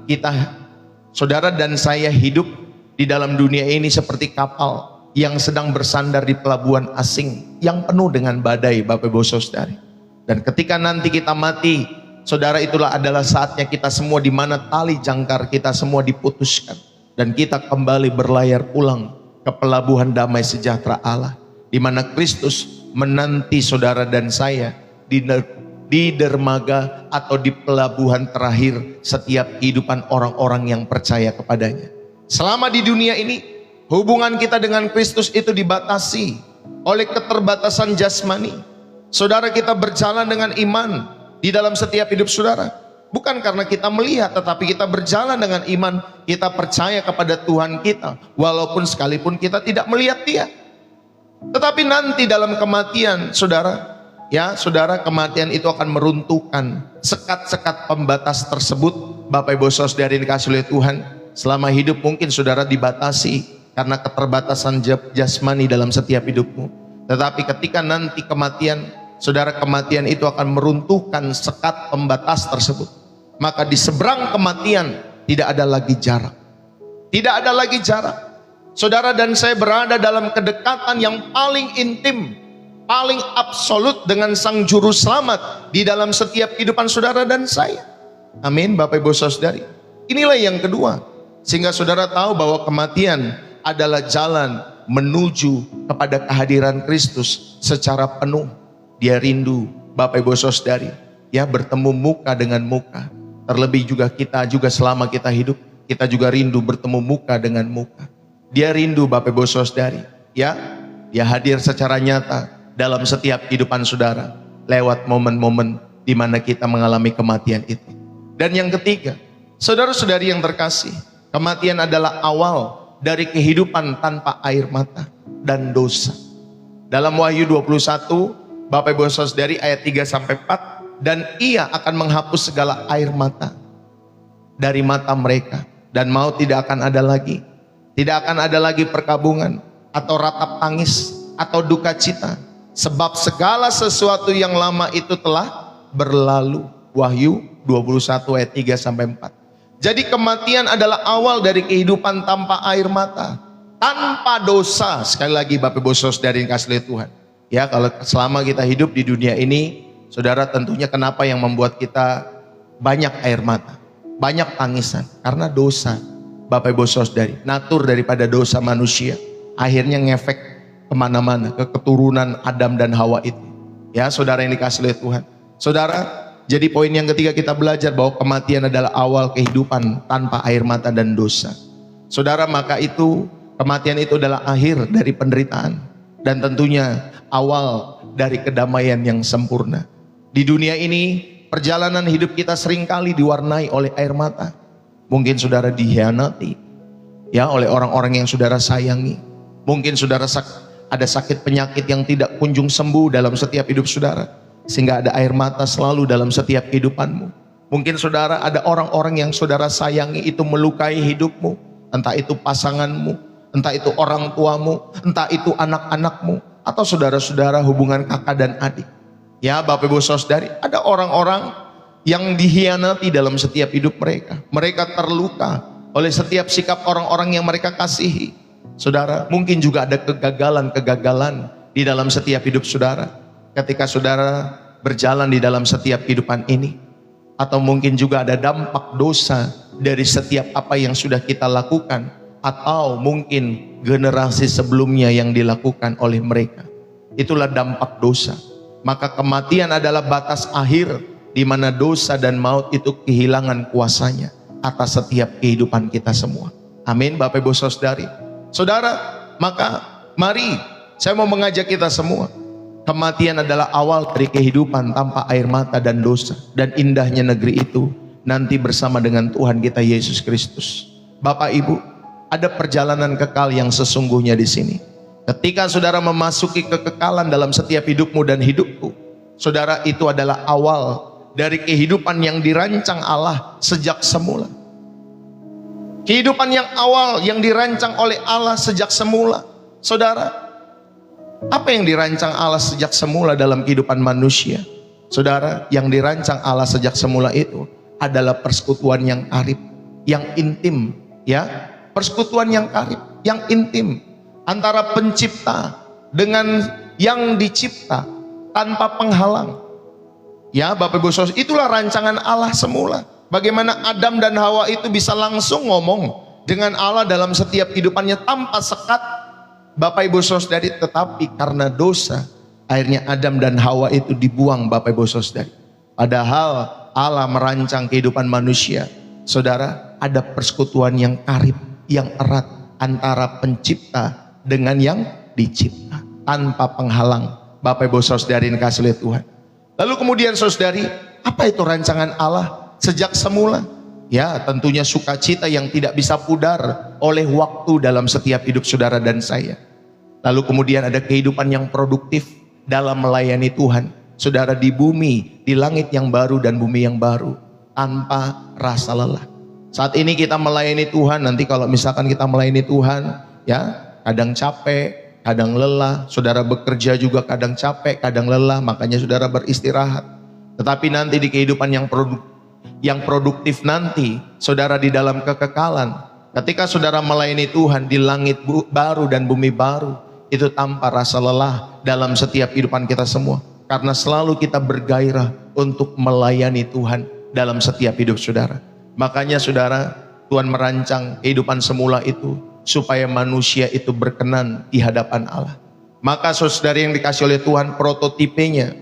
dan saya hidup di dalam dunia ini seperti kapal yang sedang bersandar di pelabuhan asing yang penuh dengan badai, Bapak Ibu Saudari. Dan ketika nanti kita mati, saudara, itulah adalah saatnya kita semua di mana tali jangkar kita semua diputuskan, dan kita kembali berlayar pulang ke pelabuhan damai sejahtera Allah, di mana Kristus menanti saudara dan saya di dermaga atau di pelabuhan terakhir setiap kehidupan orang-orang yang percaya kepadanya. Selama di dunia ini, hubungan kita dengan Kristus itu dibatasi oleh keterbatasan jasmani. Saudara, kita berjalan dengan iman di dalam setiap hidup saudara, bukan karena kita melihat, tetapi kita berjalan dengan iman. Kita percaya kepada Tuhan kita walaupun sekalipun kita tidak melihat Dia. Tetapi nanti dalam kematian saudara, ya saudara, kematian itu akan meruntuhkan sekat-sekat pembatas tersebut. Bapak Ibu Saudari yang dikasihi oleh Tuhan, selama hidup mungkin saudara dibatasi karena keterbatasan jasmani dalam setiap hidupmu. Tetapi ketika nanti kematian, saudara, kematian itu akan meruntuhkan sekat pembatas tersebut. Maka di seberang kematian tidak ada lagi jarak. Tidak ada lagi jarak. Saudara dan saya berada dalam kedekatan yang paling intim, paling absolut dengan Sang Juru Selamat di dalam setiap kehidupan saudara dan saya. Amin, Bapak Ibu Saudari. Inilah yang kedua, sehingga saudara tahu bahwa kematian adalah jalan menuju kepada kehadiran Kristus secara penuh. Dia rindu, Bapak Ibu Saudari, ya, bertemu muka dengan muka. Terlebih juga kita juga selama kita hidup, kita juga rindu bertemu muka dengan muka. Dia rindu Bapak Ibu Saudari, ya. Dia hadir secara nyata dalam setiap kehidupan saudara lewat momen-momen di mana kita mengalami kematian itu. Dan yang ketiga, saudara-saudari yang terkasih, kematian adalah awal dari kehidupan tanpa air mata dan dosa. Dalam Wahyu 21, Bapak Ibu Saudari ayat 3-4, dan ia akan menghapus segala air mata dari mata mereka, dan maut tidak akan ada lagi. Tidak akan ada lagi perkabungan atau ratap tangis atau duka cita, sebab segala sesuatu yang lama itu telah berlalu. Wahyu 21 ayat 3-4. Jadi kematian adalah awal dari kehidupan tanpa air mata, tanpa dosa. Sekali lagi Bapak Ibu Saudari yang kasih Tuhan, ya, kalau selama kita hidup di dunia ini, saudara, tentunya kenapa yang membuat kita banyak air mata, banyak tangisan? Karena dosa. Bapak Ibu Saudari, natur daripada dosa manusia akhirnya ngefek kemana-mana, ke keturunan Adam dan Hawa itu. Ya, saudara yang dikasih oleh Tuhan. Saudara, jadi poin yang ketiga kita belajar bahwa kematian adalah awal kehidupan tanpa air mata dan dosa. Saudara, maka itu kematian itu adalah akhir dari penderitaan dan tentunya awal dari kedamaian yang sempurna. Di dunia ini, perjalanan hidup kita seringkali diwarnai oleh air mata. Mungkin saudara dikhianati, ya, oleh orang-orang yang saudara sayangi. Mungkin saudara ada sakit penyakit yang tidak kunjung sembuh dalam setiap hidup saudara, sehingga ada air mata selalu dalam setiap kehidupanmu. Mungkin saudara ada orang-orang yang saudara sayangi itu melukai hidupmu, entah itu pasanganmu, entah itu orang tuamu, entah itu anak-anakmu, atau saudara-saudara hubungan kakak dan adik. Ya, Bapak Ibu Saudari, ada orang-orang yang dikhianati dalam setiap hidup mereka. Mereka terluka oleh setiap sikap orang-orang yang mereka kasihi. Saudara, mungkin juga ada kegagalan-kegagalan di dalam setiap hidup saudara ketika saudara berjalan di dalam setiap kehidupan ini. Atau mungkin juga ada dampak dosa dari setiap apa yang sudah kita lakukan, atau mungkin generasi sebelumnya yang dilakukan oleh mereka. Itulah dampak dosa. Maka kematian adalah batas akhir di mana dosa dan maut itu kehilangan kuasanya atas setiap kehidupan kita semua. Amin, Bapak Ibu Saudari. Saudara, maka mari saya mau mengajak kita semua. Kematian adalah awal dari kehidupan tanpa air mata dan dosa. Dan indahnya negeri itu nanti bersama dengan Tuhan kita Yesus Kristus. Bapak Ibu, ada perjalanan kekal yang sesungguhnya di sini. Ketika saudara memasuki kekekalan dalam setiap hidupmu dan hidupku, saudara, itu adalah awal dari kehidupan yang dirancang Allah sejak semula. Kehidupan yang awal yang dirancang oleh Allah sejak semula. Saudara, apa yang dirancang Allah sejak semula dalam kehidupan manusia? Saudara, yang dirancang Allah sejak semula itu adalah persekutuan yang karib, yang intim, ya. Persekutuan yang karib, yang intim antara pencipta dengan yang dicipta tanpa penghalang. Ya, Bapak Ibu Saudara, itulah rancangan Allah semula. Bagaimana Adam dan Hawa itu bisa langsung ngomong dengan Allah dalam setiap kehidupannya tanpa sekat, Bapak Ibu Saudari. Tetapi karena dosa, akhirnya Adam dan Hawa itu dibuang, Bapak Ibu Saudari. Padahal Allah merancang kehidupan manusia. Saudara, ada persekutuan yang karib, yang erat antara pencipta dengan yang dicipta tanpa penghalang. Bapak Ibu Saudari yang kasih oleh Tuhan. Lalu kemudian saudari, apa itu rancangan Allah sejak semula? Ya, tentunya sukacita yang tidak bisa pudar oleh waktu dalam setiap hidup saudara dan saya. Lalu kemudian ada kehidupan yang produktif dalam melayani Tuhan. Saudara, di bumi, di langit yang baru dan bumi yang baru, tanpa rasa lelah. Saat ini kita melayani Tuhan, nanti kalau misalkan kita melayani Tuhan, ya, kadang capek, kadang lelah. Saudara bekerja juga kadang capek, kadang lelah, makanya saudara beristirahat. Tetapi nanti di kehidupan yang produktif nanti, saudara di dalam kekekalan, ketika saudara melayani Tuhan di langit baru dan bumi baru, itu tanpa rasa lelah dalam setiap kehidupan kita semua. Karena selalu kita bergairah untuk melayani Tuhan dalam setiap hidup saudara. Makanya saudara, Tuhan merancang kehidupan semula itu supaya manusia itu berkenan di hadapan Allah. Maka saudara yang dikasih oleh Tuhan, prototipenya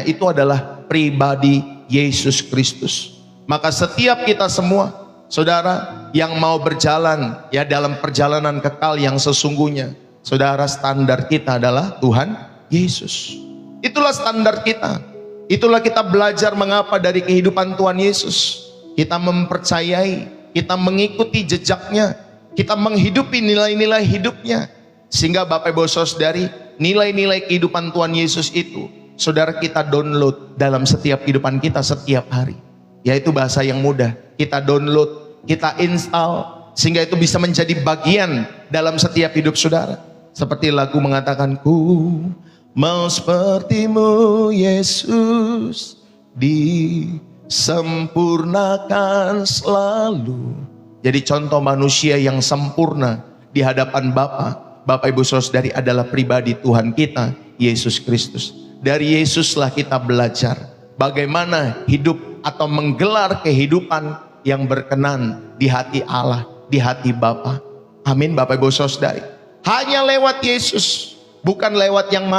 itu adalah pribadi Yesus Kristus. Maka setiap kita semua Saudara yang mau berjalan ya dalam perjalanan kekal yang sesungguhnya, saudara, standar kita adalah Tuhan Yesus. Itulah standar kita. Itulah kita belajar mengapa dari kehidupan Tuhan Yesus. Kita mempercayai, kita mengikuti jejaknya, kita menghidupi nilai-nilai hidupnya. Sehingga Bapak Ibu Saudari, nilai-nilai kehidupan Tuhan Yesus itu, saudara, kita download dalam setiap kehidupan kita setiap hari. Yaitu bahasa yang mudah, kita download, kita install, sehingga itu bisa menjadi bagian dalam setiap hidup saudara. Seperti lagu mengatakan, ku mau sepertimu Yesus, disempurnakan selalu. Jadi contoh manusia yang sempurna di hadapan Bapak Ibu Saudari adalah pribadi Tuhan kita, Yesus Kristus. Dari Yesuslah kita belajar bagaimana hidup atau menggelar kehidupan yang berkenan di hati Allah, di hati Bapa. Amin Bapak Ibu Saudari. Hanya lewat Yesus, bukan lewat yang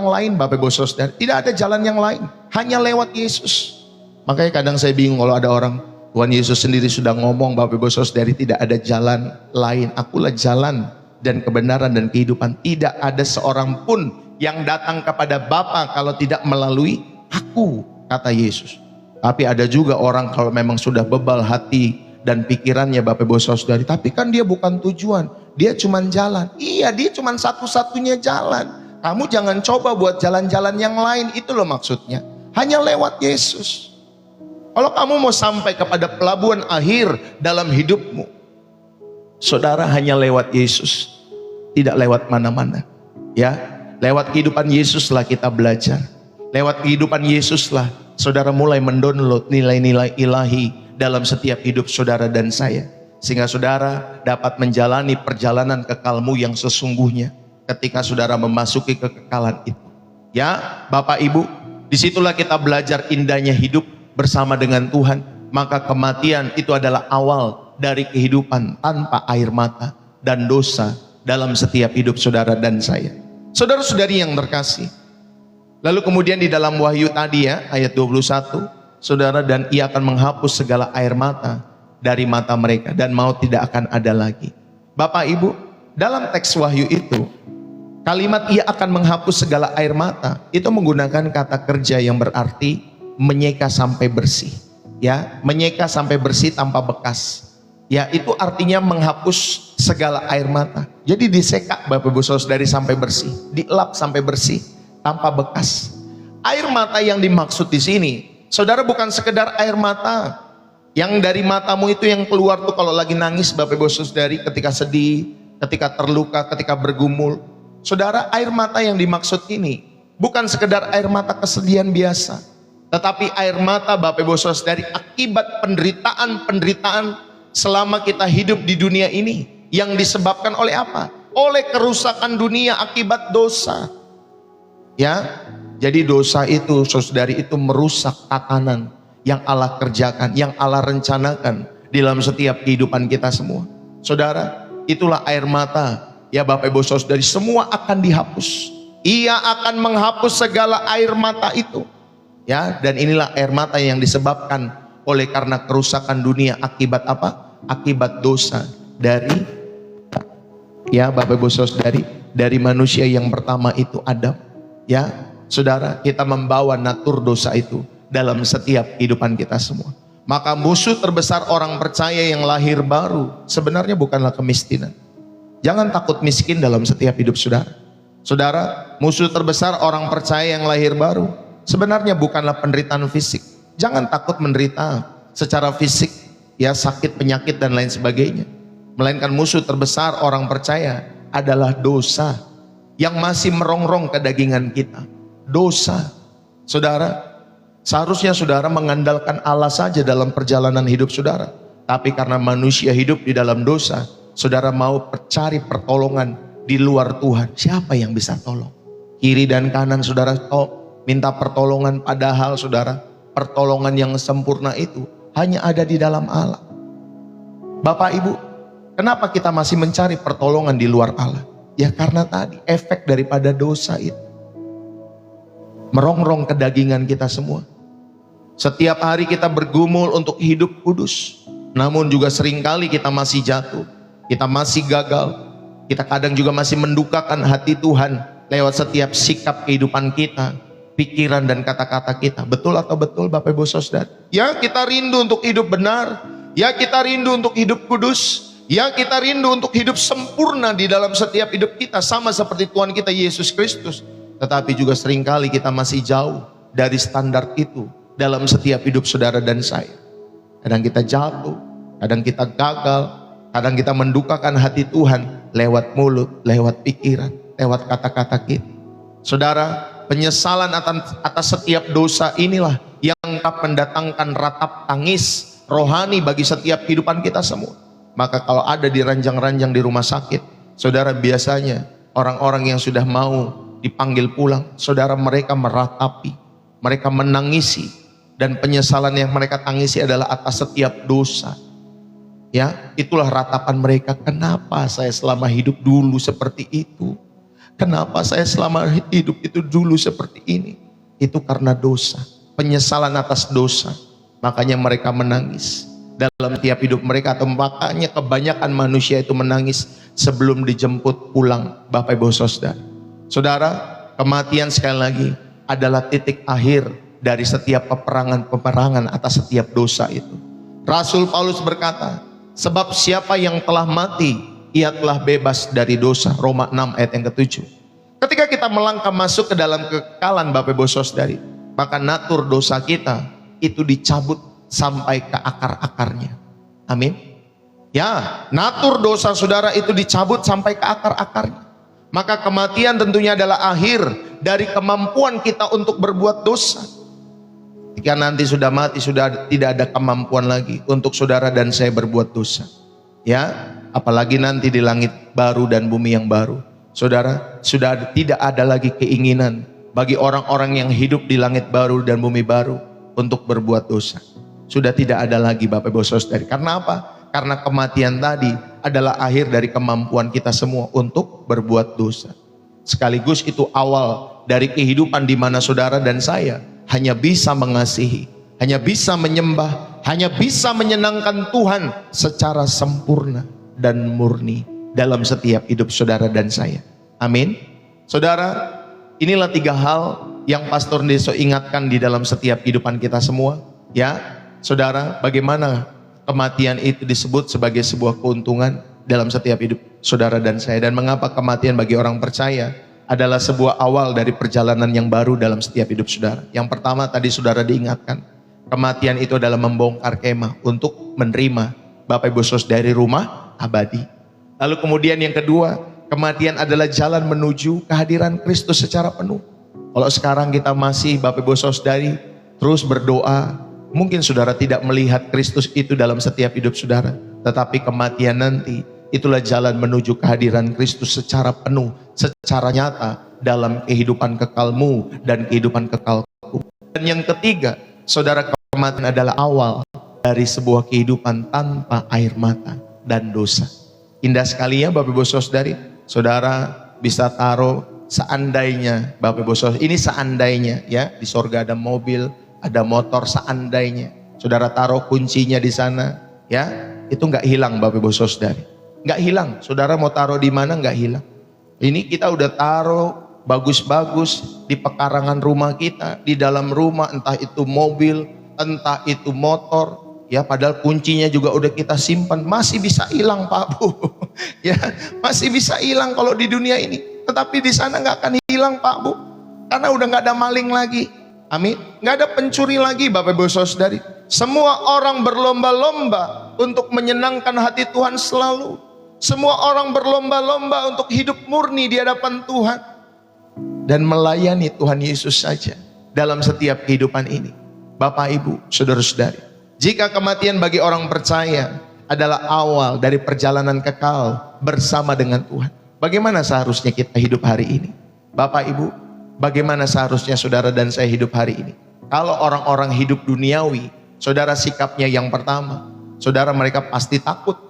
lain Bapak Ibu Saudari. Tidak ada jalan yang lain, hanya lewat Yesus. Makanya kadang saya bingung kalau ada orang, Tuhan Yesus sendiri sudah ngomong Bapak Ibu Saudari, tidak ada jalan lain. Akulah jalan dan kebenaran dan kehidupan. Tidak ada seorang pun yang datang kepada Bapa kalau tidak melalui aku, kata Yesus. Tapi ada juga orang kalau memang sudah bebal hati dan pikirannya Bapak Ibu Saudari, tapi kan dia bukan tujuan, dia cuma jalan. Iya, dia cuma satu-satunya jalan. Kamu jangan coba buat jalan-jalan yang lain, itu loh maksudnya. Hanya lewat Yesus. Kalau kamu mau sampai kepada pelabuhan akhir dalam hidupmu, saudara, hanya lewat Yesus, tidak lewat mana-mana. Ya, lewat kehidupan Yesuslah kita belajar. Lewat kehidupan Yesuslah saudara mulai mendownload nilai-nilai ilahi dalam setiap hidup saudara dan saya. Sehingga saudara dapat menjalani perjalanan kekalmu yang sesungguhnya ketika saudara memasuki kekekalan itu. Ya, Bapak Ibu, disitulah kita belajar indahnya hidup bersama dengan Tuhan. Maka kematian itu adalah awal dari kehidupan tanpa air mata dan dosa dalam setiap hidup saudara dan saya. Saudara-saudari yang terkasih, lalu kemudian di dalam Wahyu tadi ya, ayat 21, saudara, dan ia akan menghapus segala air mata dari mata mereka, dan maut tidak akan ada lagi. Bapak Ibu, dalam teks Wahyu itu, kalimat ia akan menghapus segala air mata, itu menggunakan kata kerja yang berarti menyeka sampai bersih. Ya, menyeka sampai bersih tanpa bekas. Ya, itu artinya menghapus segala air mata. Jadi diseka Bapak Ibu Saudari sampai bersih, dielap sampai bersih tanpa bekas. Air mata yang dimaksud di sini, saudara, bukan sekedar air mata yang dari matamu itu yang keluar tuh kalau lagi nangis Bapak Ibu Saudari, ketika sedih, ketika terluka, ketika bergumul. Saudara, air mata yang dimaksud ini bukan sekedar air mata kesedihan biasa, tetapi air mata Bapak Ibu Saudari akibat penderitaan selama kita hidup di dunia ini, yang disebabkan oleh apa? Oleh kerusakan dunia akibat dosa. Ya, jadi dosa itu, saudari, itu merusak tatanan yang Allah kerjakan, yang Allah rencanakan di dalam setiap kehidupan kita semua. Saudara, itulah air mata ya Bapak Ibu Saudari, semua akan dihapus. Ia akan menghapus segala air mata itu. Ya, dan inilah air mata yang disebabkan oleh karena kerusakan dunia akibat apa? Akibat dosa dari ya Bapak Ibu Saudari, dari manusia yang pertama itu Adam. Ya, saudara, kita membawa natur dosa itu dalam setiap kehidupan kita semua. Maka musuh terbesar orang percaya yang lahir baru sebenarnya bukanlah kemiskinan. Jangan takut miskin dalam setiap hidup saudara. Saudara, musuh terbesar orang percaya yang lahir baru sebenarnya bukanlah penderitaan fisik. Jangan takut menderita secara fisik, ya, sakit, penyakit dan lain sebagainya. Melainkan musuh terbesar orang percaya adalah dosa yang masih merongrong kedagingan kita. Dosa. Saudara, seharusnya saudara mengandalkan Allah saja dalam perjalanan hidup saudara. Tapi karena manusia hidup di dalam dosa, saudara mau cari pertolongan di luar Tuhan. Siapa yang bisa tolong? Kiri dan kanan saudara minta pertolongan, padahal saudara, pertolongan yang sempurna itu hanya ada di dalam Allah. Bapak Ibu, kenapa kita masih mencari pertolongan di luar Allah? Ya karena tadi efek daripada dosa itu merongrong kedagingan kita semua. Setiap hari kita bergumul untuk hidup kudus. Namun juga seringkali kita masih jatuh, kita masih gagal, kita kadang juga masih mendukakan hati Tuhan lewat setiap sikap kehidupan kita, pikiran dan kata-kata kita. Betul atau betul Bapak Ibu Saudara? Ya, kita rindu untuk hidup benar, ya kita rindu untuk hidup kudus, ya kita rindu untuk hidup sempurna di dalam setiap hidup kita, sama seperti Tuhan kita Yesus Kristus. Tetapi juga seringkali kita masih jauh dari standar itu dalam setiap hidup saudara dan saya. Kadang kita jatuh, kadang kita gagal, kadang kita mendukakan hati Tuhan lewat mulut, lewat pikiran, lewat kata-kata kita. Saudara, penyesalan atas setiap dosa inilah yang mendatangkan ratap tangis rohani bagi setiap kehidupan kita semua. Maka kalau ada di ranjang-ranjang di rumah sakit, saudara, biasanya orang-orang yang sudah mau dipanggil pulang, saudara, mereka meratapi, mereka menangisi, dan penyesalan yang mereka tangisi adalah atas setiap dosa. Ya, itulah ratapan mereka. Kenapa saya selama hidup dulu seperti itu? Kenapa saya selama hidup itu dulu seperti ini? Itu karena dosa, penyesalan atas dosa. Makanya mereka menangis dalam tiap hidup mereka, atau makanya kebanyakan manusia itu menangis sebelum dijemput pulang Bapak Ibu Saudara. Saudara, kematian sekali lagi adalah titik akhir dari setiap peperangan atas setiap dosa itu. Rasul Paulus berkata, sebab siapa yang telah mati, ia telah bebas dari dosa. Roma 6 ayat yang ke-7. Ketika kita melangkah masuk ke dalam kekekalan Bapak Ibu Saudari, maka natur dosa kita itu dicabut sampai ke akar-akarnya. Amin. Ya, natur dosa saudara itu dicabut sampai ke akar-akarnya. Maka kematian tentunya adalah akhir dari kemampuan kita untuk berbuat dosa. Jika nanti sudah mati, sudah tidak ada kemampuan lagi untuk saudara dan saya berbuat dosa. Ya, apalagi nanti di langit baru dan bumi yang baru. Saudara, sudah tidak ada lagi keinginan bagi orang-orang yang hidup di langit baru dan bumi baru untuk berbuat dosa. Sudah tidak ada lagi Bapak Ibu Saudara. Karena apa? Karena kematian tadi adalah akhir dari kemampuan kita semua untuk berbuat dosa. Sekaligus itu awal dari kehidupan di mana saudara dan saya hanya bisa mengasihi, hanya bisa menyembah, hanya bisa menyenangkan Tuhan secara sempurna dan murni dalam setiap hidup saudara dan saya. Amin. Saudara, inilah 3 hal yang Pastor Deso ingatkan di dalam setiap kehidupan kita semua. Ya, saudara, bagaimana kematian itu disebut sebagai sebuah keuntungan dalam setiap hidup saudara dan saya, dan mengapa kematian bagi orang percaya adalah sebuah awal dari perjalanan yang baru dalam setiap hidup saudara. Yang pertama tadi saudara diingatkan, kematian itu adalah membongkar kemah untuk menerima Bapak Ibu Saudara dari rumah abadi. Lalu kemudian yang kedua, kematian adalah jalan menuju kehadiran Kristus secara penuh. Kalau sekarang kita masih Bapak Ibu Saudari terus berdoa, mungkin saudara tidak melihat Kristus itu dalam setiap hidup saudara, tetapi kematian nanti itulah jalan menuju kehadiran Kristus secara penuh, secara nyata dalam kehidupan kekalmu dan kehidupan kekalku. Dan yang ketiga, saudara, kematian adalah awal dari sebuah kehidupan tanpa air mata dan dosa. Indah sekali ya Bapak Ibu Saudari, saudara bisa taruh seandainya, Bapak Ibu Saudari, ini seandainya ya, di sorga ada mobil, ada motor, seandainya saudara taruh kuncinya di sana, ya itu nggak hilang Bapak Ibu Saudari, nggak hilang. Saudara mau taruh di mana nggak hilang. Ini kita udah taruh bagus-bagus di pekarangan rumah kita, di dalam rumah, entah itu mobil, entah itu motor, ya padahal kuncinya juga udah kita simpan, masih bisa hilang Pak Bu, ya masih bisa hilang kalau di dunia ini. Tetapi di sana nggak akan hilang Pak Bu, karena udah nggak ada maling lagi. Amin. Nggak ada pencuri lagi Bapak Ibu Saudari. Semua orang berlomba-lomba untuk menyenangkan hati Tuhan selalu. Semua orang berlomba-lomba untuk hidup murni di hadapan Tuhan dan melayani Tuhan Yesus saja dalam setiap kehidupan ini. Bapak Ibu, saudara-saudari, jika kematian bagi orang percaya adalah awal dari perjalanan kekal bersama dengan Tuhan, bagaimana seharusnya kita hidup hari ini? Bapak Ibu, bagaimana seharusnya saudara dan saya hidup hari ini? Kalau orang-orang hidup duniawi, saudara, sikapnya yang pertama, saudara, mereka pasti takut.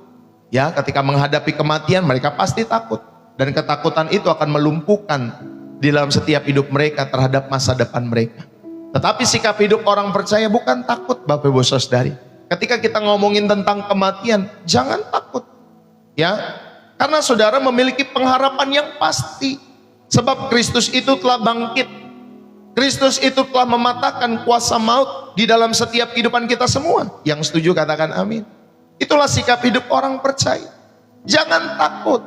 Ya, ketika menghadapi kematian mereka pasti takut, dan ketakutan itu akan melumpuhkan di dalam setiap hidup mereka terhadap masa depan mereka. Tetapi sikap hidup orang percaya bukan takut Bapak Ibu Saudari, ketika kita ngomongin tentang kematian, jangan takut. Ya, karena saudara memiliki pengharapan yang pasti. Sebab Kristus itu telah bangkit. Kristus itu telah mematahkan kuasa maut di dalam setiap kehidupan kita semua. Yang setuju katakan amin. Itulah sikap hidup orang percaya. Jangan takut,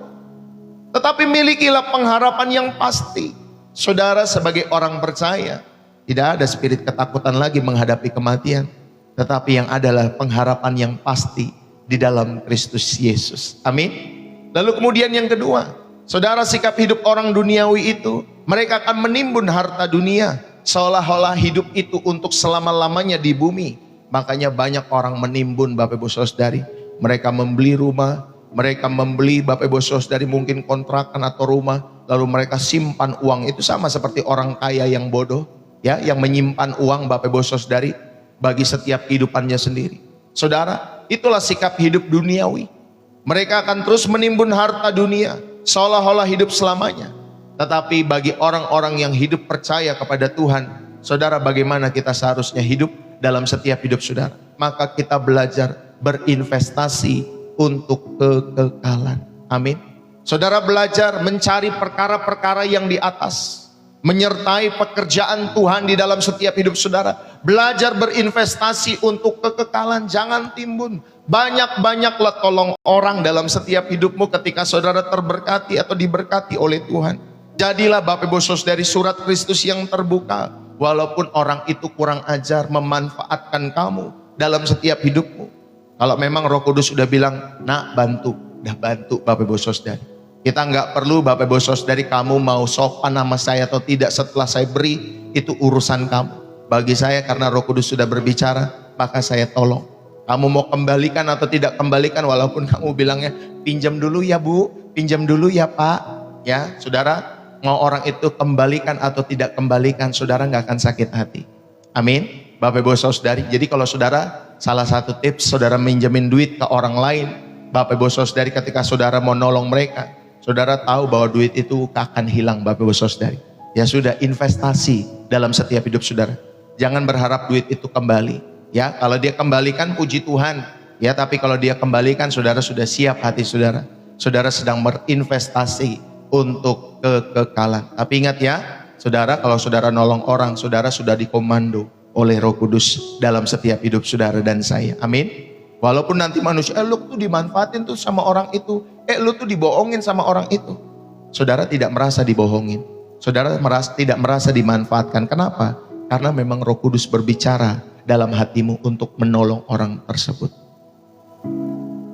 tetapi milikilah pengharapan yang pasti. Saudara sebagai orang percaya, tidak ada spirit ketakutan lagi menghadapi kematian, tetapi yang adalah pengharapan yang pasti di dalam Kristus Yesus. Amin. Lalu kemudian yang kedua, saudara, sikap hidup orang duniawi itu, mereka akan menimbun harta dunia, seolah-olah hidup itu untuk selama-lamanya di bumi. Makanya banyak orang menimbun, Bapak Ibu Saudari. Mereka membeli rumah, mereka membeli, Bapak Ibu Saudari, mungkin kontrakan atau rumah, lalu mereka simpan uang. Itu sama seperti orang kaya yang bodoh, ya, yang menyimpan uang, Bapak Ibu Saudari, bagi setiap kehidupannya sendiri. Saudara, itulah sikap hidup duniawi. Mereka akan terus menimbun harta dunia, seolah-olah hidup selamanya. Tetapi bagi orang-orang yang hidup percaya kepada Tuhan, saudara, bagaimana kita seharusnya hidup dalam setiap hidup saudara? Maka kita belajar berinvestasi untuk kekekalan. Amin. Saudara belajar mencari perkara-perkara yang di atas, menyertai pekerjaan Tuhan di dalam setiap hidup saudara. Belajar berinvestasi untuk kekekalan, jangan timbun. Banyak-banyaklah tolong orang dalam setiap hidupmu ketika saudara terberkati atau diberkati oleh Tuhan. Jadilah Bapak Ibu Saudari surat Kristus yang terbuka. Walaupun orang itu kurang ajar memanfaatkan kamu dalam setiap hidupmu. Kalau memang Roh Kudus sudah bilang, nak bantu, udah bantu Bapak Ibu Saudari. Kita nggak perlu Bapak Ibu Saudari kamu mau sopan nama saya atau tidak setelah saya beri, itu urusan kamu. Bagi saya karena Roh Kudus sudah berbicara, maka saya tolong. Kamu mau kembalikan atau tidak kembalikan, walaupun kamu bilangnya pinjam dulu ya Bu, pinjam dulu ya Pak. Ya saudara, mau orang itu kembalikan atau tidak kembalikan, saudara nggak akan sakit hati. Amin. Bapak Ibu Saudari, jadi kalau saudara, salah satu tips saudara minjemin duit ke orang lain, Bapak Ibu Saudari, ketika saudara mau nolong mereka, saudara tahu bahwa duit itu akan hilang, Bapak Ibu Saudari. Ya sudah, investasi dalam setiap hidup saudara. Jangan berharap duit itu kembali. Ya, kalau dia kembalikan puji Tuhan. Ya, tapi kalau dia kembalikan, saudara sudah siap hati saudara. Saudara sedang berinvestasi untuk kekekalan. Tapi ingat ya, saudara, kalau saudara nolong orang, saudara sudah dikomando oleh Roh Kudus dalam setiap hidup saudara dan saya. Amin. Walaupun nanti manusia, lu tuh dimanfaatin tuh sama orang itu, lu tuh dibohongin sama orang itu. Saudara tidak merasa dibohongin. Saudara tidak merasa dimanfaatkan. Kenapa? Karena memang Roh Kudus berbicara dalam hatimu untuk menolong orang tersebut.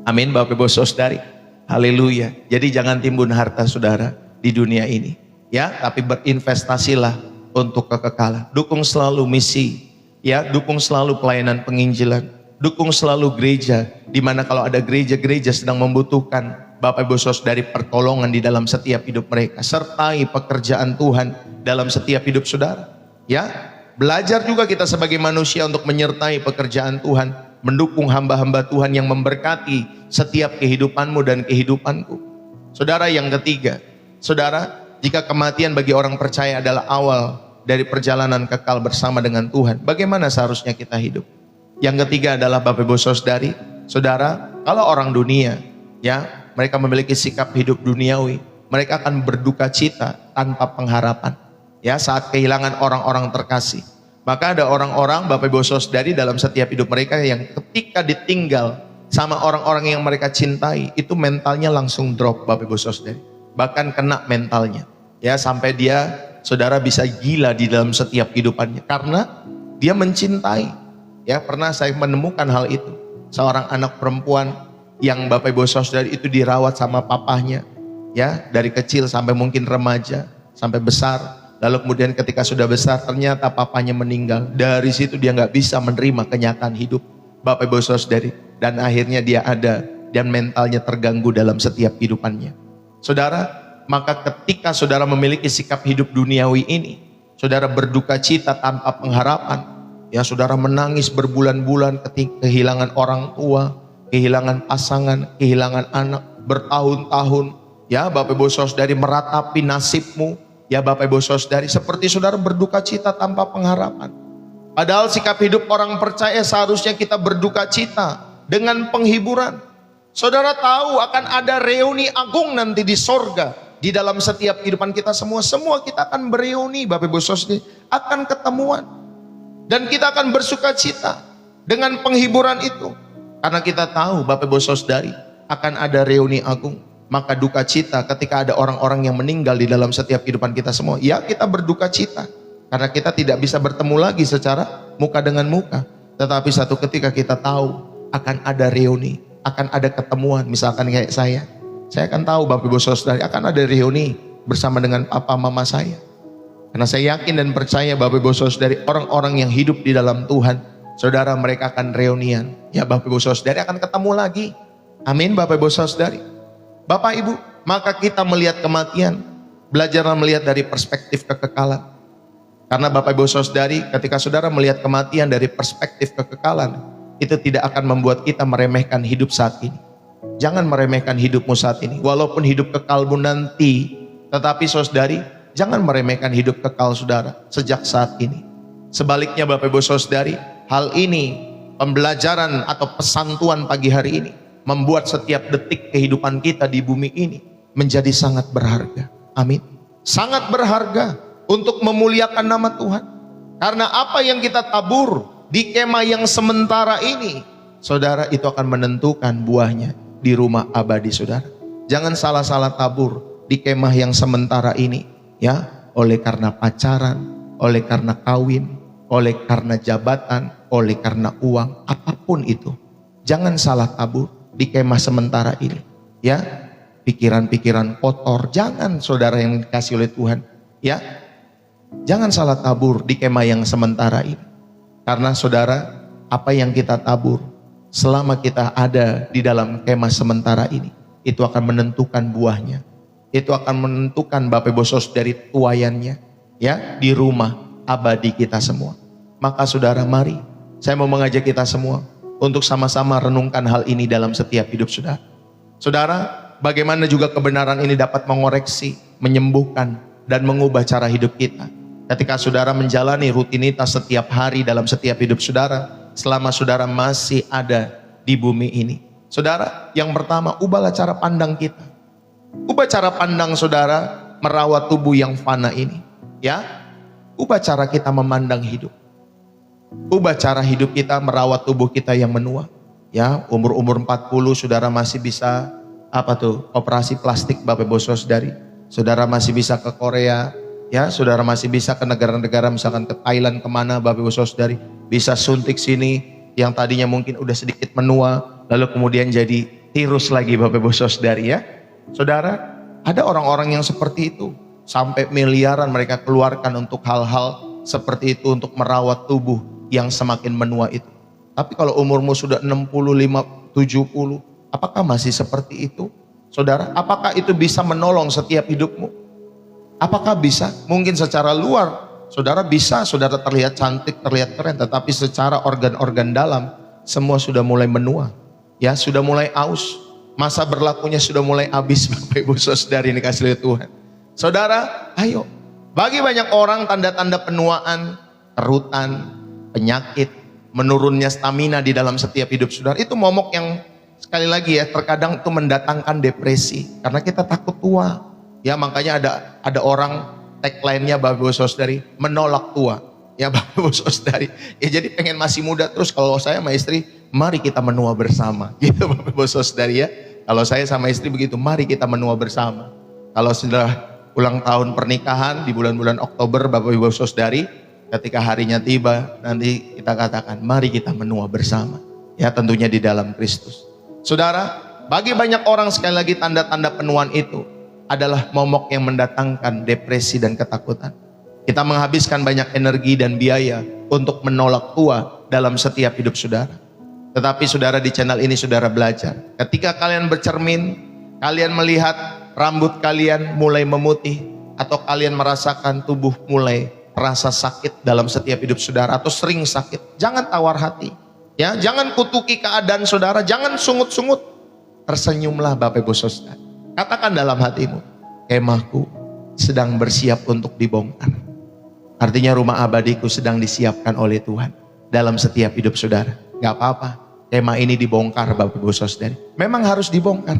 Amin, Bapak Ibu Saudari. Haleluya. Jadi jangan timbun harta saudara di dunia ini. Ya, tapi berinvestasilah untuk kekekalan. Dukung selalu misi. Ya, dukung selalu pelayanan penginjilan. Dukung selalu gereja, di mana kalau ada gereja-gereja sedang membutuhkan Bapak Ibu Saudari pertolongan di dalam setiap hidup mereka. Sertai pekerjaan Tuhan dalam setiap hidup saudara. Ya, belajar juga kita sebagai manusia untuk menyertai pekerjaan Tuhan, mendukung hamba-hamba Tuhan yang memberkati setiap kehidupanmu dan kehidupanku. Saudara, yang ketiga, saudara, jika kematian bagi orang percaya adalah awal dari perjalanan kekal bersama dengan Tuhan, bagaimana seharusnya kita hidup? Yang ketiga adalah Bapak Ibu Saudari, saudara, kalau orang dunia, ya, mereka memiliki sikap hidup duniawi, mereka akan berduka cita tanpa pengharapan, ya, saat kehilangan orang-orang terkasih. Maka ada orang-orang, Bapak Ibu Saudari, dalam setiap hidup mereka yang ketika ditinggal sama orang-orang yang mereka cintai, itu mentalnya langsung drop, Bapak Ibu Saudari. Bahkan kena mentalnya, ya, sampai dia, saudara, bisa gila di dalam setiap kehidupannya karena dia mencintai. Ya, pernah saya menemukan hal itu. Seorang anak perempuan yang Bapak Ibu Saudari itu dirawat sama papahnya, ya, dari kecil sampai mungkin remaja, sampai besar. Lalu kemudian ketika sudah besar ternyata papanya meninggal. Dari situ dia nggak bisa menerima kenyataan hidup, Bapak Ibu Saudari, dan akhirnya dia ada dan mentalnya terganggu dalam setiap kehidupannya. Saudara, maka ketika saudara memiliki sikap hidup duniawi ini, saudara berduka cita tanpa pengharapan. Ya, saudara menangis berbulan-bulan ketika kehilangan orang tua, kehilangan pasangan, kehilangan anak bertahun-tahun. Ya, Bapak Ibu Saudari, meratapi nasibmu. Ya, Bapak Ibu Saudari, seperti saudara berduka cita tanpa pengharapan. Padahal sikap hidup orang percaya seharusnya kita berduka cita dengan penghiburan. Saudara tahu akan ada reuni agung nanti di sorga. Di dalam setiap kehidupan kita semua kita akan bereuni, Bapak Ibu Saudara, akan ketemuan. Dan kita akan bersuka cita dengan penghiburan itu. Karena kita tahu Bapak Ibu Saudari akan ada reuni agung. Maka duka cita ketika ada orang-orang yang meninggal di dalam setiap kehidupan kita semua. Ya, kita berduka cita. Karena kita tidak bisa bertemu lagi secara muka dengan muka. Tetapi satu ketika kita tahu akan ada reuni, akan ada ketemuan. Misalkan kayak saya akan tahu Bapak Ibu Saudari akan ada reuni bersama dengan papa mama saya. Karena saya yakin dan percaya Bapak Ibu Saudari orang-orang yang hidup di dalam Tuhan, saudara mereka akan reunian. Ya Bapak Ibu Saudari akan ketemu lagi. Amin Bapak Ibu Saudari. Bapak Ibu, maka kita melihat kematian, belajarlah melihat dari perspektif kekekalan. Karena Bapak Ibu Saudari, ketika saudara melihat kematian dari perspektif kekekalan, itu tidak akan membuat kita meremehkan hidup saat ini. Jangan meremehkan hidupmu saat ini. Walaupun hidup kekalmu nanti, tetapi saudari, jangan meremehkan hidup kekal saudara sejak saat ini. Sebaliknya Bapak Ibu Saudari, hal ini, pembelajaran atau pesan Tuhan pagi hari ini, membuat setiap detik kehidupan kita di bumi ini menjadi sangat berharga. Amin. Sangat berharga untuk memuliakan nama Tuhan. Karena apa yang kita tabur di kemah yang sementara ini, saudara, itu akan menentukan buahnya di rumah abadi saudara. Jangan salah-salah tabur di kemah yang sementara ini, ya, oleh karena pacaran, oleh karena kawin, oleh karena jabatan, oleh karena uang, apapun itu. Jangan salah tabur di kemah sementara ini, ya. Pikiran-pikiran kotor, jangan saudara yang dikasih oleh Tuhan, ya. Jangan salah tabur di kemah yang sementara ini. Karena saudara, apa yang kita tabur selama kita ada di dalam kemah sementara ini, itu akan menentukan buahnya. Itu akan menentukan Bapak Ibu Saudari tuayannya, ya, di rumah abadi kita semua. Maka saudara, mari saya mau mengajak kita semua untuk sama-sama renungkan hal ini dalam setiap hidup saudara. Saudara, bagaimana juga kebenaran ini dapat mengoreksi, menyembuhkan, dan mengubah cara hidup kita. Ketika saudara menjalani rutinitas setiap hari dalam setiap hidup saudara, selama saudara masih ada di bumi ini. Saudara, yang pertama, ubahlah cara pandang kita. Ubah cara pandang saudara merawat tubuh yang fana ini. Ya, ubah cara kita memandang hidup. Ubah cara hidup kita merawat tubuh kita yang menua. Ya, umur-umur 40 saudara masih bisa operasi plastik Bapak Ibu Saudari. Saudara masih bisa ke Korea, ya, saudara masih bisa ke negara-negara misalkan ke Thailand, kemana Bapak Ibu Saudari, bisa suntik sini yang tadinya mungkin udah sedikit menua, lalu kemudian jadi tirus lagi Bapak Ibu Saudari, ya. Saudara, ada orang-orang yang seperti itu, sampai miliaran mereka keluarkan untuk hal-hal seperti itu, untuk merawat tubuh yang semakin menua itu. Tapi kalau umurmu sudah 65, 70, apakah masih seperti itu? Saudara, apakah itu bisa menolong setiap hidupmu? Apakah bisa? Mungkin secara luar, saudara bisa, saudara terlihat cantik, terlihat keren, tetapi secara organ-organ dalam, semua sudah mulai menua. Ya, sudah mulai aus. Masa berlakunya sudah mulai habis, Bapak Ibu Saudari ini kasih oleh Tuhan. Saudara, ayo. Bagi banyak orang tanda-tanda penuaan, kerutan, penyakit, menurunnya stamina di dalam setiap hidup saudara, itu momok yang sekali lagi ya, terkadang itu mendatangkan depresi karena kita takut tua. Ya, makanya ada orang tagline-nya Bapak Ibu Saudari, menolak tua. Ya Bapak Ibu Saudari, ya jadi pengen masih muda terus. Kalau saya sama istri, mari kita menua bersama. Gitu Bapak Ibu Saudari, ya. Kalau saya sama istri begitu, mari kita menua bersama. Kalau sudah ulang tahun pernikahan di bulan-bulan Oktober Bapak Ibu Saudari, ketika harinya tiba, nanti kita katakan, mari kita menua bersama. Ya, tentunya di dalam Kristus. Saudara, bagi banyak orang sekali lagi tanda-tanda penuaan itu adalah momok yang mendatangkan depresi dan ketakutan. Kita menghabiskan banyak energi dan biaya untuk menolak tua dalam setiap hidup saudara. Tetapi saudara, di channel ini saudara belajar, ketika kalian bercermin, kalian melihat rambut kalian mulai memutih, atau kalian merasakan tubuh mulai terasa sakit dalam setiap hidup saudara, atau sering sakit, jangan tawar hati. Ya, jangan kutuki keadaan saudara, jangan sungut-sungut. Tersenyumlah Bapak Ibu Saudara. Katakan dalam hatimu, kemahku sedang bersiap untuk dibongkar. Artinya rumah abadiku sedang disiapkan oleh Tuhan dalam setiap hidup saudara. Gak apa-apa, tema ini dibongkar Bapak Ibu Saudara. Memang harus dibongkar.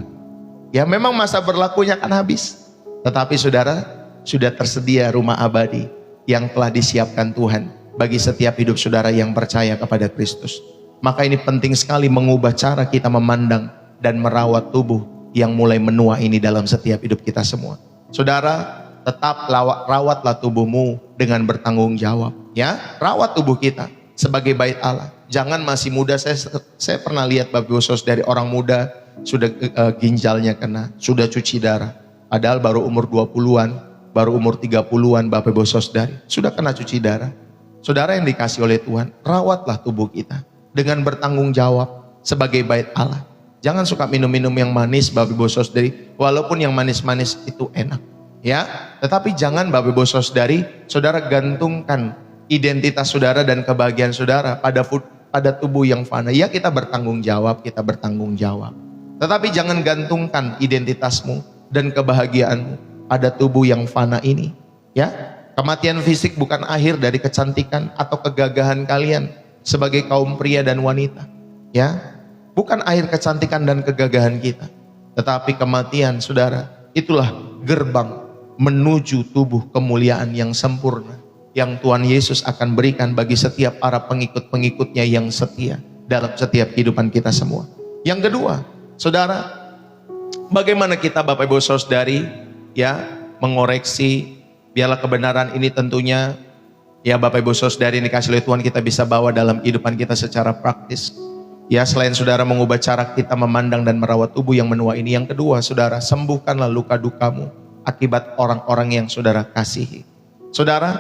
Ya memang masa berlakunya kan habis. Tetapi saudara, sudah tersedia rumah abadi yang telah disiapkan Tuhan bagi setiap hidup saudara yang percaya kepada Kristus. Maka ini penting sekali mengubah cara kita memandang dan merawat tubuh yang mulai menua ini dalam setiap hidup kita semua. Saudara, tetap rawatlah tubuhmu dengan bertanggung jawab. Ya, rawat tubuh kita sebagai bait Allah. Jangan masih muda. Saya pernah lihat Bapak Ibu Saudara, dari orang muda sudah ginjalnya kena, sudah cuci darah. Padahal baru umur 20-an, baru umur 30-an Bapak Ibu Saudara, sudah kena cuci darah. Saudara yang dikasih oleh Tuhan, rawatlah tubuh kita dengan bertanggung jawab sebagai bait Allah. Jangan suka minum-minum yang manis Bapak Ibu Saudara, walaupun yang manis-manis itu enak. Ya, tetapi jangan Bapak Ibu Saudari, saudara gantungkan identitas saudara dan kebahagiaan saudara pada tubuh yang fana. Ya, kita bertanggung jawab, tetapi jangan gantungkan identitasmu dan kebahagiaanmu pada tubuh yang fana ini. Ya, kematian fisik bukan akhir dari kecantikan atau kegagahan kalian sebagai kaum pria dan wanita. Ya, bukan akhir kecantikan dan kegagahan kita, tetapi kematian saudara itulah gerbang menuju tubuh kemuliaan yang sempurna yang Tuhan Yesus akan berikan bagi setiap para pengikut-pengikutnya yang setia dalam setiap kehidupan kita semua. Yang kedua, saudara, bagaimana kita Bapak Ibu Saudari ya mengoreksi biarlah kebenaran ini tentunya ya Bapak Ibu Saudari ini dikasih oleh Tuhan kita bisa bawa dalam kehidupan kita secara praktis. Ya, selain saudara mengubah cara kita memandang dan merawat tubuh yang menua ini, yang kedua saudara, sembuhkanlah luka dukamu akibat orang-orang yang saudara kasihi. Saudara,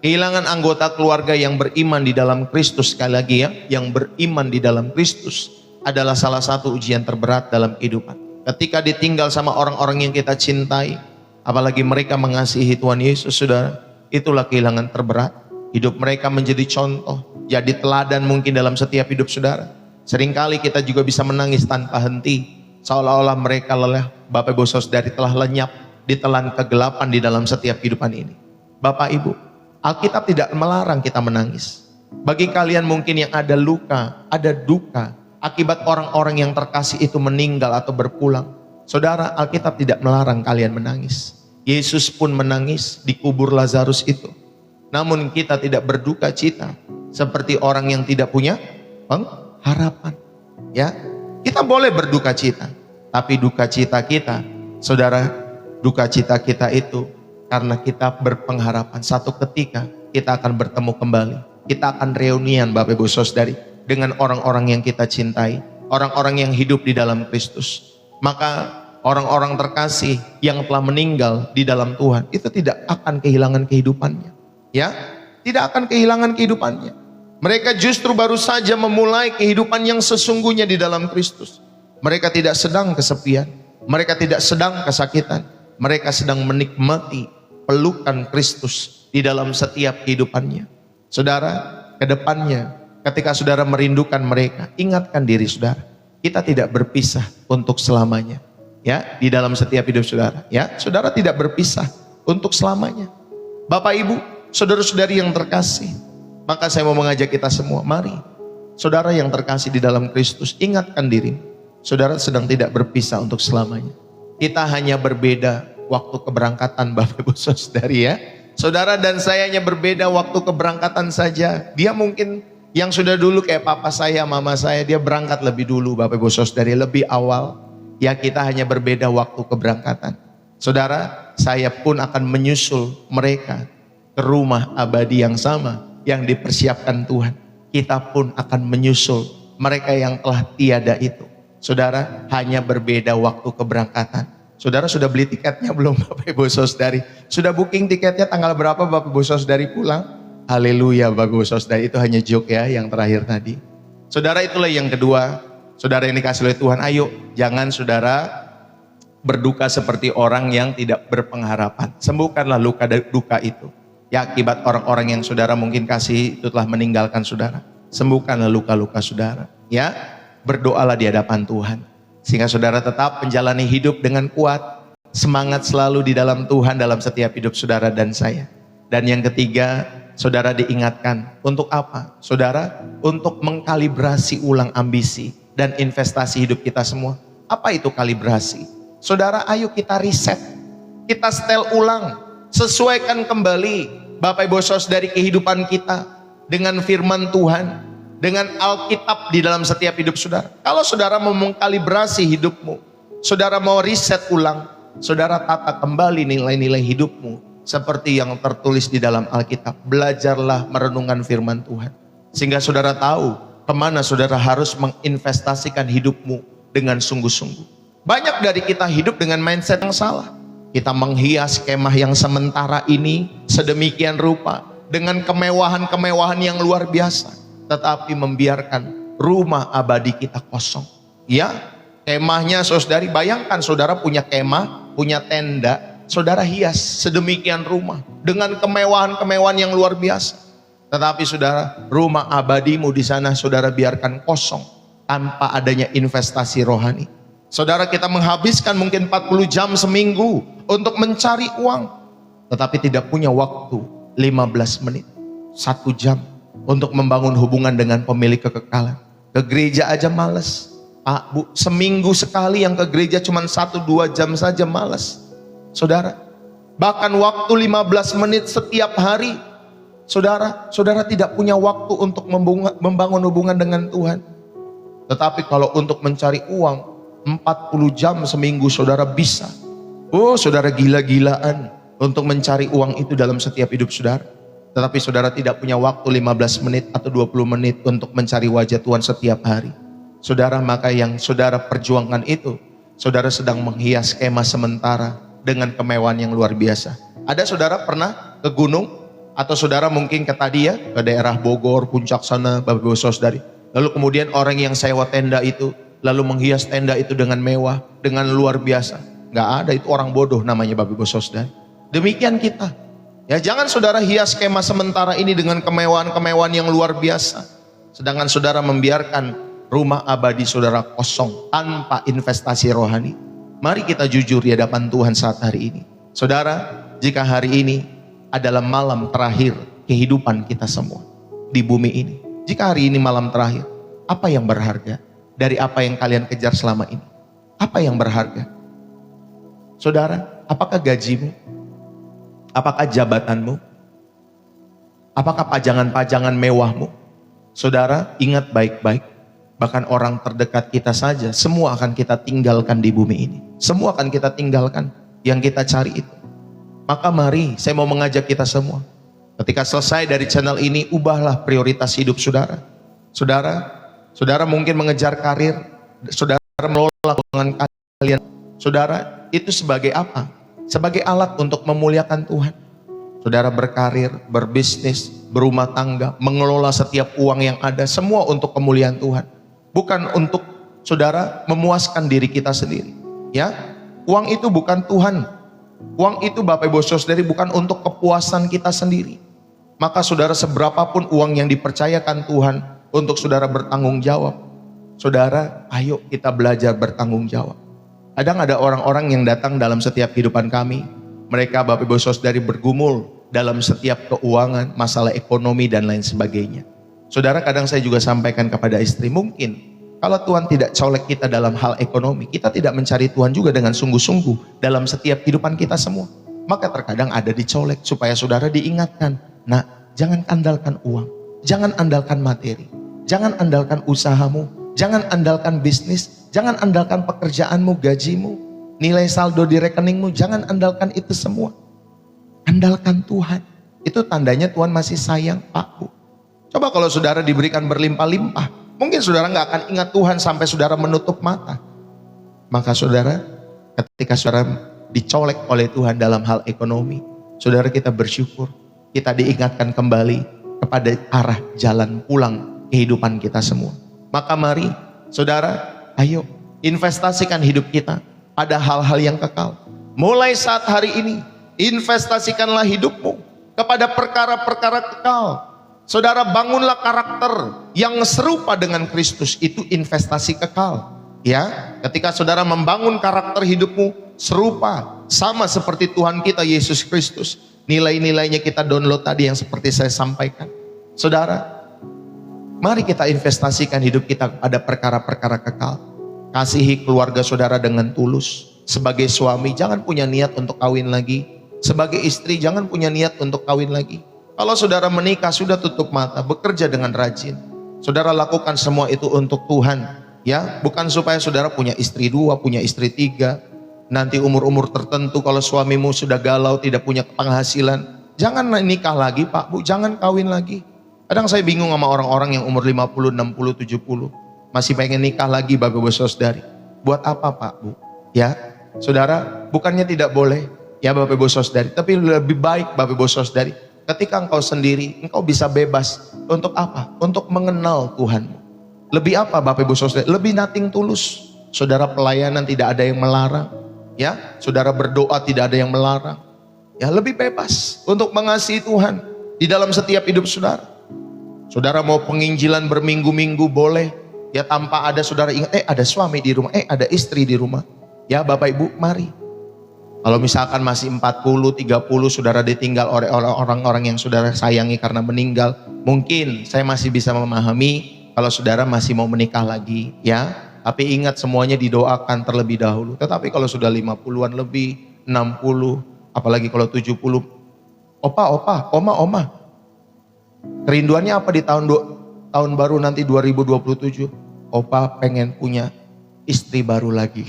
kehilangan anggota keluarga yang beriman di dalam Kristus, sekali lagi ya, yang beriman di dalam Kristus adalah salah satu ujian terberat dalam kehidupan. Ketika ditinggal sama orang-orang yang kita cintai, apalagi mereka mengasihi Tuhan Yesus, saudara, itulah kehilangan terberat. Hidup mereka menjadi contoh, jadi teladan mungkin dalam setiap hidup saudara. Seringkali kita juga bisa menangis tanpa henti, seolah-olah mereka lelah. Bapak Ibu Saudari telah lenyap ditelan kegelapan di dalam setiap kehidupan ini. Bapak Ibu, Alkitab tidak melarang kita menangis. Bagi kalian mungkin yang ada luka, ada duka akibat orang-orang yang terkasih itu meninggal atau berpulang, saudara, Alkitab tidak melarang kalian menangis. Yesus pun menangis di kubur Lazarus itu. Namun kita tidak berduka cita seperti orang yang tidak punya pengharapan. Ya, kita boleh berduka cita, tapi duka cita kita, saudara, duka cita kita itu karena kita berpengharapan satu ketika kita akan bertemu kembali. Kita akan reunian Bapak Ibu Saudari dengan orang-orang yang kita cintai, orang-orang yang hidup di dalam Kristus. Maka orang-orang terkasih yang telah meninggal di dalam Tuhan itu tidak akan kehilangan kehidupannya. Ya, tidak akan kehilangan kehidupannya. Mereka justru baru saja memulai kehidupan yang sesungguhnya di dalam Kristus. Mereka tidak sedang kesepian, mereka tidak sedang kesakitan. Mereka sedang menikmati pelukan Kristus di dalam setiap kehidupannya. Saudara, ke depannya ketika saudara merindukan mereka, ingatkan diri saudara, kita tidak berpisah untuk selamanya. Ya, di dalam setiap hidup saudara, ya, saudara tidak berpisah untuk selamanya. Bapak Ibu, saudara-saudari yang terkasih, maka saya mau mengajak kita semua, mari saudara yang terkasih di dalam Kristus, ingatkan diri, saudara sedang tidak berpisah untuk selamanya. Kita hanya berbeda waktu keberangkatan Bapak Ibu Saudari ya. Saudara dan saya hanya berbeda waktu keberangkatan saja. Dia mungkin yang sudah dulu kayak papa saya, mama saya, dia berangkat lebih dulu Bapak Ibu Saudari, lebih awal. Ya, kita hanya berbeda waktu keberangkatan. Saudara, saya pun akan menyusul mereka ke rumah abadi yang sama yang dipersiapkan Tuhan. Kita pun akan menyusul mereka yang telah tiada itu. Saudara, hanya berbeda waktu keberangkatan. Saudara sudah beli tiketnya belum Bapak Ibu Saudari? Sudah booking tiketnya tanggal berapa Bapak Ibu Saudari pulang? Haleluya Bapak Ibu Saudari, itu hanya joke ya yang terakhir tadi. Saudara, itulah yang kedua. Saudara yang dikasih oleh Tuhan, ayo jangan saudara berduka seperti orang yang tidak berpengharapan. Sembuhkanlah luka duka itu. Ya, akibat orang-orang yang saudara mungkin kasih itu telah meninggalkan saudara. Sembuhkanlah luka-luka saudara. Ya, berdoalah di hadapan Tuhan, sehingga saudara tetap menjalani hidup dengan kuat, semangat selalu di dalam Tuhan dalam setiap hidup saudara dan saya. Dan yang ketiga, saudara diingatkan. Untuk apa? Saudara, untuk mengkalibrasi ulang ambisi dan investasi hidup kita semua. Apa itu kalibrasi? Saudara, ayo kita riset. Kita setel ulang. Sesuaikan kembali Bapak Ibu Saudara dari kehidupan kita dengan firman Tuhan, dengan Alkitab di dalam setiap hidup saudara. Kalau saudara mau mengkalibrasi hidupmu, saudara mau riset ulang, saudara tata kembali nilai-nilai hidupmu seperti yang tertulis di dalam Alkitab. Belajarlah merenungkan firman Tuhan, sehingga saudara tahu kemana saudara harus menginvestasikan hidupmu dengan sungguh-sungguh. Banyak dari kita hidup dengan mindset yang salah. Kita menghias kemah yang sementara ini sedemikian rupa dengan kemewahan-kemewahan yang luar biasa, tetapi membiarkan rumah abadi kita kosong. Ya, kemahnya saudari, bayangkan saudara punya kemah, punya tenda, saudara hias sedemikian rumah dengan kemewahan-kemewahan yang luar biasa. Tetapi saudara, rumah abadimu di sana saudara biarkan kosong tanpa adanya investasi rohani. Saudara, kita menghabiskan mungkin 40 jam seminggu untuk mencari uang, tetapi tidak punya waktu 15 menit, 1 jam untuk membangun hubungan dengan pemilik kekekalan. Ke gereja aja males. Pak, Bu, seminggu sekali yang ke gereja cuma 1-2 jam saja males. Saudara, bahkan waktu 15 menit setiap hari, saudara tidak punya waktu untuk membangun hubungan dengan Tuhan. Tetapi kalau untuk mencari uang 40 jam seminggu saudara bisa. Oh, saudara gila-gilaan untuk mencari uang itu dalam setiap hidup saudara. Tetapi saudara tidak punya waktu 15 menit atau 20 menit untuk mencari wajah Tuhan setiap hari. Saudara, maka yang saudara perjuangkan itu, saudara sedang menghias kemah sementara dengan kemewahan yang luar biasa. Ada saudara pernah ke gunung, atau saudara mungkin ke tadi ya, ke daerah Bogor, Puncak sana, Bapak Ibu Saudari. Lalu kemudian orang yang sewa tenda itu, lalu menghias tenda itu dengan mewah, dengan luar biasa. Nggak ada, itu orang bodoh namanya Bapak Ibu Saudara. Demikian kita. Ya, jangan saudara hias kemah sementara ini dengan kemewahan-kemewahan yang luar biasa, sedangkan saudara membiarkan rumah abadi saudara kosong tanpa investasi rohani. Mari kita jujur di hadapan Tuhan saat hari ini. Saudara, jika hari ini adalah malam terakhir kehidupan kita semua di bumi ini, jika hari ini malam terakhir, apa yang berharga dari apa yang kalian kejar selama ini? Apa yang berharga? Saudara, apakah gajimu? Apakah jabatanmu? Apakah pajangan-pajangan mewahmu? Saudara, ingat baik-baik. Bahkan orang terdekat kita saja, semua akan kita tinggalkan di bumi ini. Semua akan kita tinggalkan yang kita cari itu. Maka mari, saya mau mengajak kita semua. Ketika selesai dari channel ini, ubahlah prioritas hidup saudara. Saudara mungkin mengejar karir, saudara mengelola keuangan kalian. Saudara, itu sebagai apa? Sebagai alat untuk memuliakan Tuhan. Saudara berkarir, berbisnis, berumah tangga, mengelola setiap uang yang ada, semua untuk kemuliaan Tuhan. Bukan untuk saudara memuaskan diri kita sendiri. Ya, uang itu bukan Tuhan. Uang itu Bapak Ibu Saudari bukan untuk kepuasan kita sendiri. Maka saudara, seberapapun uang yang dipercayakan Tuhan untuk saudara bertanggung jawab, saudara, ayo kita belajar bertanggung jawab. Kadang ada orang-orang yang datang dalam setiap kehidupan kami. Mereka Bapak Ibu Saudari bergumul dalam setiap keuangan, masalah ekonomi dan lain sebagainya. Saudara, kadang saya juga sampaikan kepada istri, mungkin kalau Tuhan tidak colek kita dalam hal ekonomi, kita tidak mencari Tuhan juga dengan sungguh-sungguh dalam setiap kehidupan kita semua. Maka terkadang ada dicolek supaya saudara diingatkan, nah, jangan andalkan uang, jangan andalkan materi, jangan andalkan usahamu, jangan andalkan bisnis, jangan andalkan pekerjaanmu, gajimu, nilai saldo di rekeningmu, jangan andalkan itu semua. Andalkan Tuhan. Itu tandanya Tuhan masih sayang, Pak, Bu. Coba kalau saudara diberikan berlimpah-limpah, mungkin saudara nggak akan ingat Tuhan sampai saudara menutup mata. Maka saudara, ketika saudara dicolek oleh Tuhan dalam hal ekonomi, saudara, kita bersyukur, kita diingatkan kembali kepada arah jalan pulang kehidupan kita semua. Maka mari saudara, ayo investasikan hidup kita pada hal-hal yang kekal. Mulai saat hari ini, investasikanlah hidupmu kepada perkara-perkara kekal. Saudara, bangunlah karakter yang serupa dengan Kristus, itu investasi kekal. Ya, ketika saudara membangun karakter hidupmu serupa, sama seperti Tuhan kita Yesus Kristus, Nilai-nilainya kita download tadi yang seperti saya sampaikan. Saudara, mari kita investasikan hidup kita pada perkara-perkara kekal. Kasihi keluarga saudara dengan tulus. Sebagai suami, jangan punya niat untuk kawin lagi. Sebagai istri, jangan punya niat untuk kawin lagi. Kalau saudara menikah, sudah tutup mata, bekerja dengan rajin. Saudara lakukan semua itu untuk Tuhan. Ya, bukan supaya saudara punya istri 2, punya istri 3. Nanti umur-umur tertentu kalau suamimu sudah galau, tidak punya penghasilan, jangan nikah lagi Pak, Bu, jangan kawin lagi. Kadang saya bingung sama orang-orang yang umur 50, 60, 70 masih pengen nikah lagi Bapak Ibu Saudari. Buat apa Pak, Bu? Ya, saudara, bukannya tidak boleh ya Bapak Ibu Saudari, tapi lebih baik Bapak Ibu Saudari ketika engkau sendiri, engkau bisa bebas. Untuk apa? Untuk mengenal Tuhanmu. Lebih apa Bapak Ibu Saudari? Lebih nothing tulus. Saudara pelayanan tidak ada yang melarang. Ya, saudara berdoa tidak ada yang melarang. Ya, lebih bebas untuk mengasihi Tuhan di dalam setiap hidup saudara. Saudara mau penginjilan berminggu-minggu boleh. Ya, tanpa ada saudara ingat, ada suami di rumah, ada istri di rumah. Ya, Bapak Ibu, mari. Kalau misalkan masih 40, 30 saudara ditinggal oleh orang-orang yang saudara sayangi karena meninggal, mungkin saya masih bisa memahami kalau saudara masih mau menikah lagi, ya. Tapi ingat semuanya didoakan terlebih dahulu. Tetapi kalau sudah 50-an lebih, 60, apalagi kalau 70, opa, oma. Kerinduannya apa di tahun baru nanti 2027? Opa pengen punya istri baru lagi.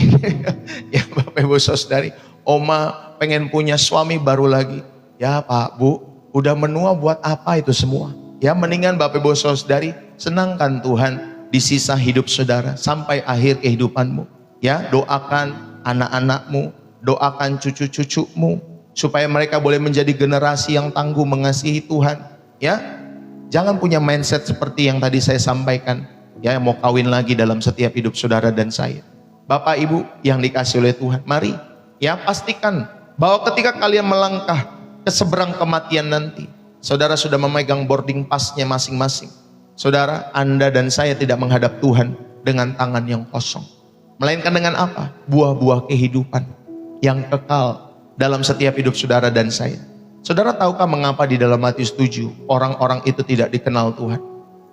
Ya Bapak Ibu Saudari, oma pengen punya suami baru lagi. Ya Pak, Bu, udah menua buat apa itu semua? Ya mendingan Bapak Ibu Saudari, senangkan Tuhan di sisa hidup saudara sampai akhir kehidupanmu. Ya, doakan anak-anakmu, doakan cucu-cucumu supaya mereka boleh menjadi generasi yang tangguh mengasihi Tuhan. Ya, jangan punya mindset seperti yang tadi saya sampaikan. Ya, mau kawin lagi dalam setiap hidup saudara dan saya. Bapak Ibu yang dikasihi oleh Tuhan, mari ya pastikan bahwa ketika kalian melangkah ke seberang kematian nanti, saudara sudah memegang boarding pass-nya masing-masing. Saudara, Anda dan saya tidak menghadap Tuhan dengan tangan yang kosong. Melainkan dengan apa? Buah-buah kehidupan yang kekal dalam setiap hidup saudara dan saya. Saudara tahukah mengapa di dalam Matius 7 orang-orang itu tidak dikenal Tuhan?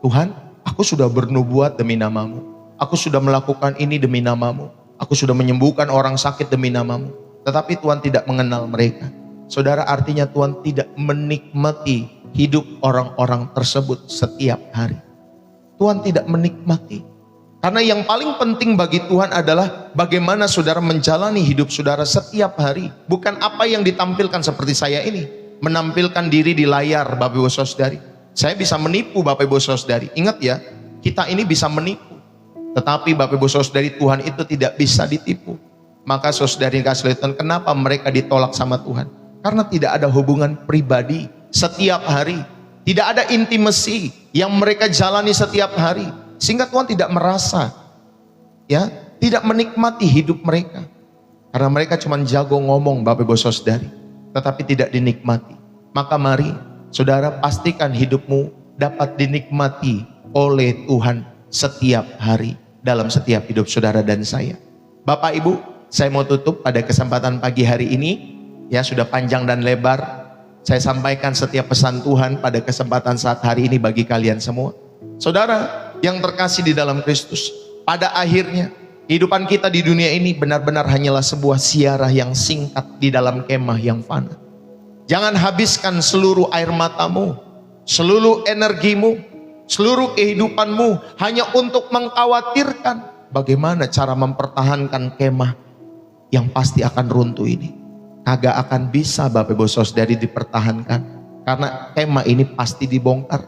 Tuhan, aku sudah bernubuat demi namamu. Aku sudah melakukan ini demi namamu. Aku sudah menyembuhkan orang sakit demi namamu. Tetapi Tuhan tidak mengenal mereka. Saudara, artinya Tuhan tidak menikmati hidup orang-orang tersebut setiap hari. Tuhan tidak menikmati. Karena yang paling penting bagi Tuhan adalah bagaimana saudara menjalani hidup saudara setiap hari. Bukan apa yang ditampilkan seperti saya ini. Menampilkan diri di layar Bapak Ibu Saudari. Saya bisa menipu Bapak Ibu Saudari. Ingat ya, kita ini bisa menipu. Tetapi Bapak Ibu Saudari, Tuhan itu tidak bisa ditipu. Maka saudari kasih Tuhan, kenapa mereka ditolak sama Tuhan? Karena tidak ada hubungan pribadi setiap hari. Tidak ada intimasi yang mereka jalani setiap hari. Sehingga Tuhan tidak merasa, ya, tidak menikmati hidup mereka. Karena mereka cuma jago ngomong Bapak Ibu Saudari, tetapi tidak dinikmati. Maka mari saudara pastikan hidupmu dapat dinikmati oleh Tuhan setiap hari dalam setiap hidup saudara dan saya. Bapak Ibu, saya mau tutup pada kesempatan pagi hari ini. Ya, sudah panjang dan lebar saya sampaikan setiap pesan Tuhan pada kesempatan saat hari ini bagi kalian semua. Saudara yang terkasih di dalam Kristus, pada akhirnya kehidupan kita di dunia ini benar-benar hanyalah sebuah ziarah yang singkat di dalam kemah yang fana. Jangan habiskan seluruh air matamu, seluruh energimu, seluruh kehidupanmu hanya untuk mengkhawatirkan bagaimana cara mempertahankan kemah yang pasti akan runtuh ini. Kagak akan bisa Bapak Ibu Saudari dipertahankan, karena kemah ini pasti dibongkar.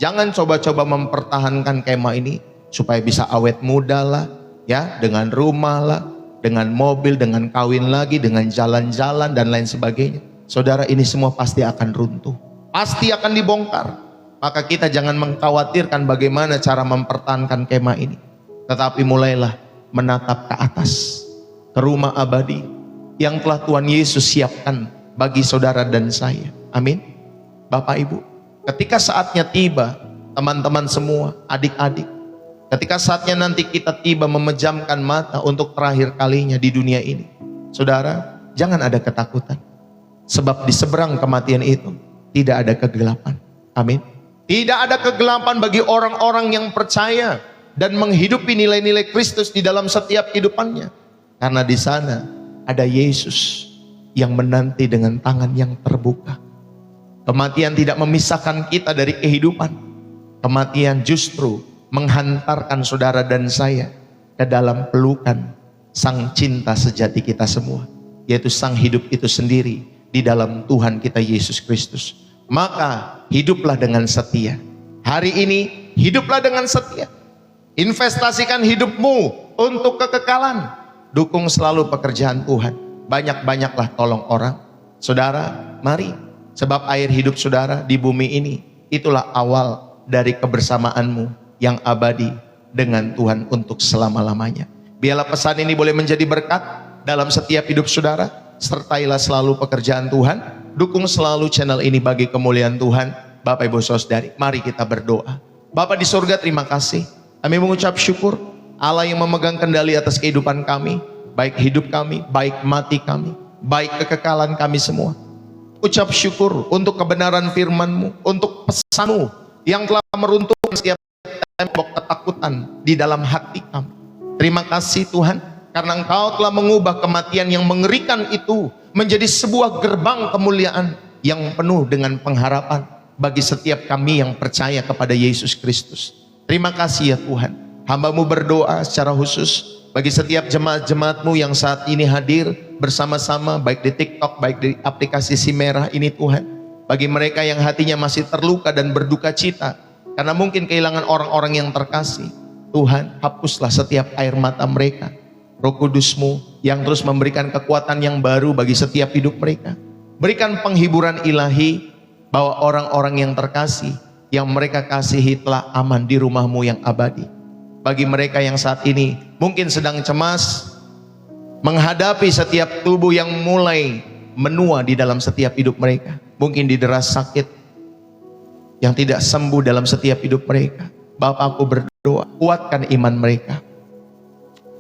Jangan coba-coba mempertahankan kemah ini supaya bisa awet muda lah, ya, dengan rumah lah, dengan mobil, dengan kawin lagi, dengan jalan-jalan dan lain sebagainya. Saudara, ini semua pasti akan runtuh, pasti akan dibongkar. Maka kita jangan mengkhawatirkan bagaimana cara mempertahankan kemah ini, tetapi mulailah menatap ke atas, ke rumah abadi yang telah Tuhan Yesus siapkan bagi saudara dan saya. Amin. Bapak Ibu, ketika saatnya tiba, teman-teman semua, adik-adik, ketika saatnya nanti kita tiba memejamkan mata untuk terakhir kalinya di dunia ini, saudara, jangan ada ketakutan. Sebab di seberang kematian itu tidak ada kegelapan. Amin. Tidak ada kegelapan bagi orang-orang yang percaya dan menghidupi nilai-nilai Kristus di dalam setiap kehidupannya. Karena di sana ada Yesus yang menanti dengan tangan yang terbuka. Kematian tidak memisahkan kita dari kehidupan. Kematian justru menghantarkan saudara dan saya ke dalam pelukan Sang cinta sejati kita semua, yaitu Sang hidup itu sendiri di dalam Tuhan kita Yesus Kristus. Maka hiduplah dengan setia. Hari ini hiduplah dengan setia. Investasikan hidupmu untuk kekekalan. Dukung selalu pekerjaan Tuhan. Banyak-banyaklah tolong orang. Saudara, mari. Sebab air hidup saudara di bumi ini, itulah awal dari kebersamaanmu yang abadi dengan Tuhan untuk selama-lamanya. Biarlah pesan ini boleh menjadi berkat dalam setiap hidup saudara. Sertailah selalu pekerjaan Tuhan. Dukung selalu channel ini bagi kemuliaan Tuhan. Bapak Ibu Saudari, mari kita berdoa. Bapa di surga, terima kasih. Kami mengucap syukur Allah yang memegang kendali atas kehidupan kami, baik hidup kami, baik mati kami, baik kekekalan kami semua. Ucap syukur untuk kebenaran firman-Mu, untuk pesan-Mu yang telah meruntuhkan setiap tembok ketakutan di dalam hati kami. Terima kasih Tuhan, karena Engkau telah mengubah kematian yang mengerikan itu menjadi sebuah gerbang kemuliaan yang penuh dengan pengharapan bagi setiap kami yang percaya kepada Yesus Kristus. Terima kasih ya Tuhan. Hamba-Mu berdoa secara khusus bagi setiap jemaat-jemaat-Mu yang saat ini hadir bersama-sama, baik di TikTok, baik di aplikasi Si Merah ini Tuhan. Bagi mereka yang hatinya masih terluka dan berduka cita karena mungkin kehilangan orang-orang yang terkasih, Tuhan hapuslah setiap air mata mereka. Roh Kudus-Mu yang terus memberikan kekuatan yang baru bagi setiap hidup mereka. Berikan penghiburan ilahi bahwa orang-orang yang terkasih, yang mereka kasihi telah aman di rumah-Mu yang abadi. Bagi mereka yang saat ini mungkin sedang cemas, menghadapi setiap tubuh yang mulai menua di dalam setiap hidup mereka. Mungkin didera sakit yang tidak sembuh dalam setiap hidup mereka. Bapak, aku berdoa, kuatkan iman mereka.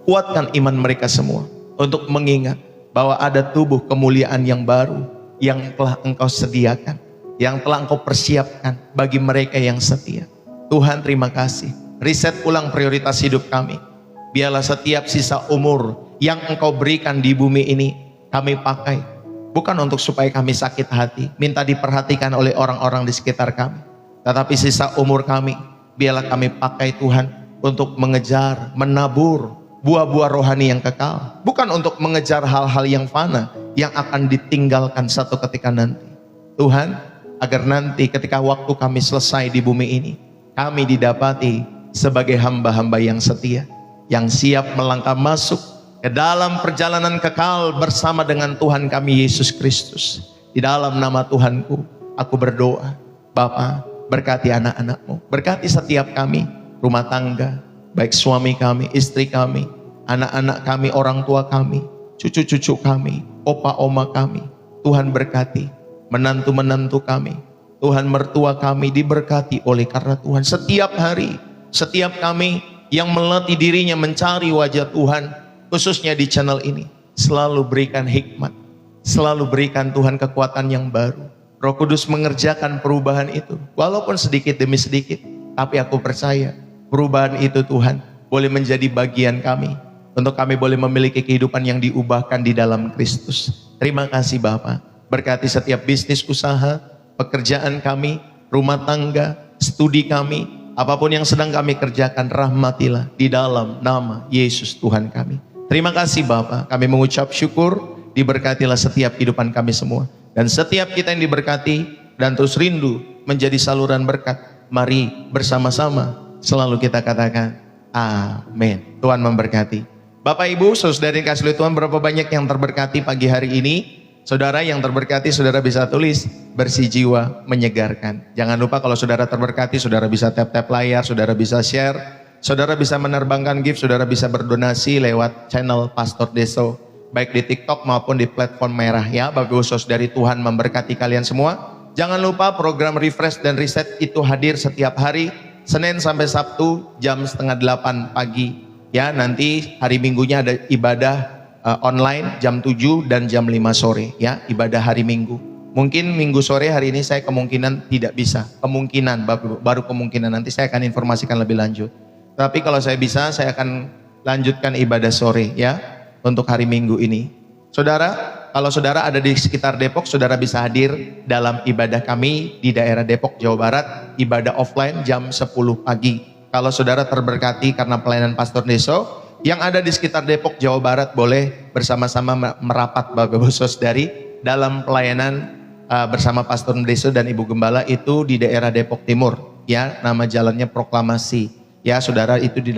Kuatkan iman mereka semua untuk mengingat bahwa ada tubuh kemuliaan yang baru yang telah Engkau sediakan, yang telah Engkau persiapkan bagi mereka yang setia. Tuhan, terima kasih. Riset ulang prioritas hidup kami. Biarlah setiap sisa umur yang Engkau berikan di bumi ini kami pakai, bukan untuk supaya kami sakit hati, minta diperhatikan oleh orang-orang di sekitar kami, tetapi sisa umur kami biarlah kami pakai Tuhan untuk mengejar, menabur buah-buah rohani yang kekal, bukan untuk mengejar hal-hal yang fana yang akan ditinggalkan satu ketika nanti. Tuhan, agar nanti ketika waktu kami selesai di bumi ini, kami didapati sebagai hamba-hamba yang setia, yang siap melangkah masuk ke dalam perjalanan kekal bersama dengan Tuhan kami Yesus Kristus. Di dalam nama Tuhanku aku berdoa. Bapa, berkati anak-anak-Mu, berkati setiap kami, rumah tangga, baik suami kami, istri kami, anak-anak kami, orang tua kami, cucu-cucu kami, opa oma kami. Tuhan berkati menantu-menantu kami, Tuhan mertua kami diberkati oleh karena Tuhan. Setiap hari, setiap kami yang melatih dirinya mencari wajah Tuhan, khususnya di channel ini, selalu berikan hikmat, selalu berikan Tuhan kekuatan yang baru. Roh Kudus mengerjakan perubahan itu, walaupun sedikit demi sedikit, tapi aku percaya perubahan itu Tuhan boleh menjadi bagian kami, untuk kami boleh memiliki kehidupan yang diubahkan di dalam Kristus. Terima kasih Bapa. Berkati setiap bisnis usaha, pekerjaan kami, rumah tangga, studi kami, apapun yang sedang kami kerjakan, rahmatilah di dalam nama Yesus Tuhan kami. Terima kasih Bapa, kami mengucap syukur, diberkatilah setiap kehidupan kami semua. Dan setiap kita yang diberkati dan terus rindu menjadi saluran berkat, mari bersama-sama selalu kita katakan amin. Tuhan memberkati. Bapak Ibu, saudara kasih Tuhan, berapa banyak yang terberkati pagi hari ini? Saudara yang terberkati, saudara bisa tulis bersih jiwa menyegarkan. Jangan lupa kalau saudara terberkati, saudara bisa tap-tap layar, saudara bisa share, saudara bisa menerbangkan gift, saudara bisa berdonasi lewat channel Pastor Deso, baik di TikTok maupun di platform merah ya. Bapak Ibu saudari, Tuhan memberkati kalian semua. Jangan lupa program refresh dan reset itu hadir setiap hari, Senin sampai Sabtu jam 7:30 pagi. Ya, nanti hari Minggunya ada ibadah online jam 7 dan jam 5 sore ya, ibadah hari Minggu. Mungkin Minggu sore hari ini saya kemungkinan tidak bisa, baru kemungkinan, nanti saya akan informasikan lebih lanjut. Tapi kalau saya bisa, saya akan lanjutkan ibadah sore ya untuk hari Minggu ini. Saudara, kalau saudara ada di sekitar Depok, saudara bisa hadir dalam ibadah kami di daerah Depok, Jawa Barat, ibadah offline jam 10 pagi. Kalau saudara terberkati karena pelayanan Pastor Deso, yang ada di sekitar Depok, Jawa Barat, boleh bersama-sama merapat Bapak Ibu Saudari dalam pelayanan bersama Pastor Deso dan Ibu Gembala itu di daerah Depok Timur. Ya, nama jalannya Proklamasi. Ya, saudara itu di